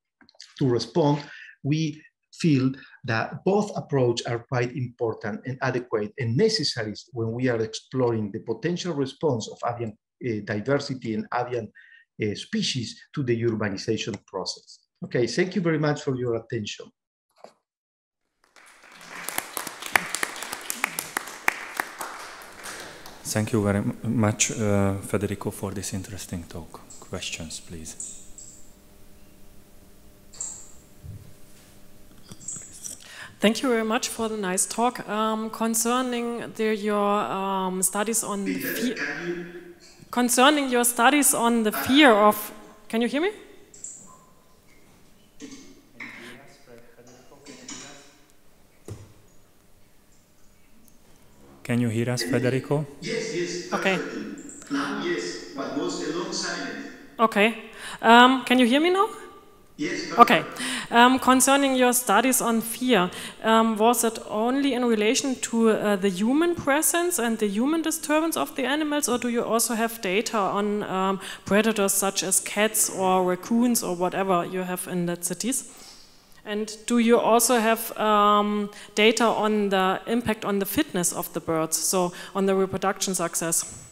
S8: to respond, we feel that both approaches are quite important and adequate and necessary when we are exploring the potential response of avian diversity and avian species to the urbanization process. Okay, thank you very much for your attention.
S2: Thank you very much, Federico, for this interesting talk. Questions, please.
S5: Thank you very much for the nice talk. Concerning your studies on the fear, concerning your studies on the fear of, can you hear me?
S2: Can you hear us, Federico?
S8: Yes, yes.
S5: Okay.
S8: Now, yes, but was a long silence.
S5: Okay. Can you hear me now?
S8: Yes.
S5: Okay. Concerning your studies on fear, was it only in relation to the human presence and the human disturbance of the animals, or do you also have data on predators such as cats or raccoons or whatever you have in the cities? And do you also have data on the impact on the fitness of the birds, so on the reproduction success?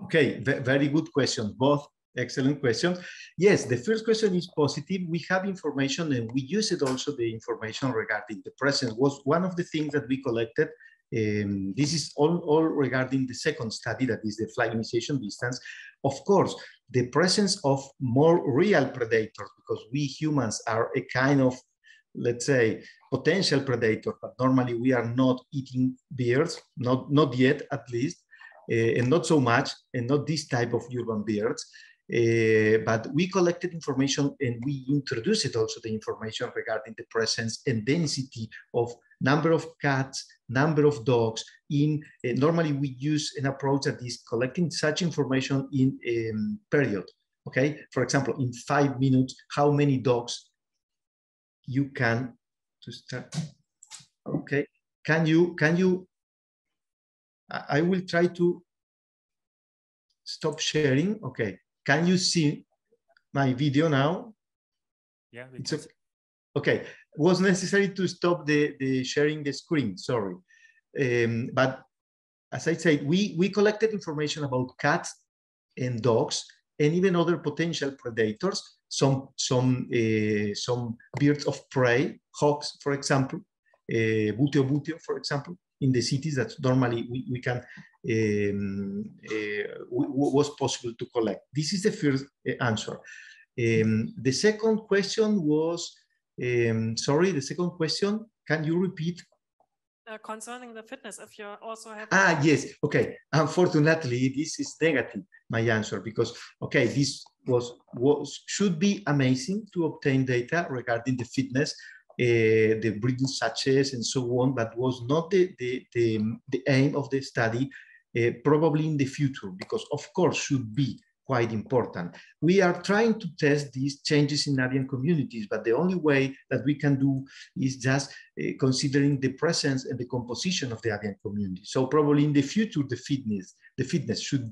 S8: Okay, very good question. Both excellent questions. Yes, the first question is positive. We have information and we use it also, the information regarding the presence was one of the things that we collected. This is all regarding the second study, that is the flight initiation distance. Of course, the presence of more real predators, because we humans are a kind of, let's say, potential predator, but normally we are not eating birds, not yet at least, and not so much, and not this type of urban birds. But we collected information and we introduced also the information regarding the presence and density of number of cats, number of dogs in, normally we use an approach that is collecting such information in a period, okay? For example, in 5 minutes, how many dogs you can, to start, okay? Can you, I will try to stop sharing, okay. Can you see my video now?
S2: Yeah,
S8: it's okay. Okay, was necessary to stop the sharing the screen, sorry. But as I said, we collected information about cats and dogs and even other potential predators, some birds of prey, hawks, for example, buteo, for example, in the cities that normally we can, was possible to collect. This is the first answer. The second question was, sorry, the second question, can you repeat?
S5: Concerning the fitness, if you also have...
S8: Yes, okay. Unfortunately, this is negative, my answer, because, okay, this should be amazing to obtain data regarding the fitness, the breeding success and so on, but was not the aim of the study, probably in the future, because of course should be quite important. We are trying to test these changes in avian communities, but the only way that we can do is just considering the presence and the composition of the avian community. So probably in the future, the fitness should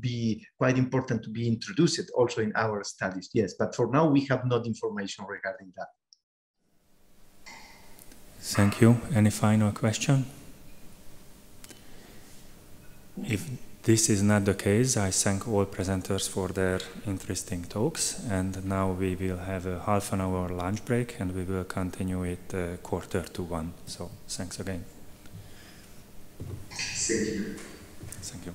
S8: be quite important to be introduced also in our studies. Yes, but for now we have not information regarding that.
S2: Thank you. Any final question? If this is not the case, I thank all presenters for their interesting talks, and now we will have a half an hour lunch break and we will continue it 1:45. So thanks again.
S8: Thank you.
S2: Thank you.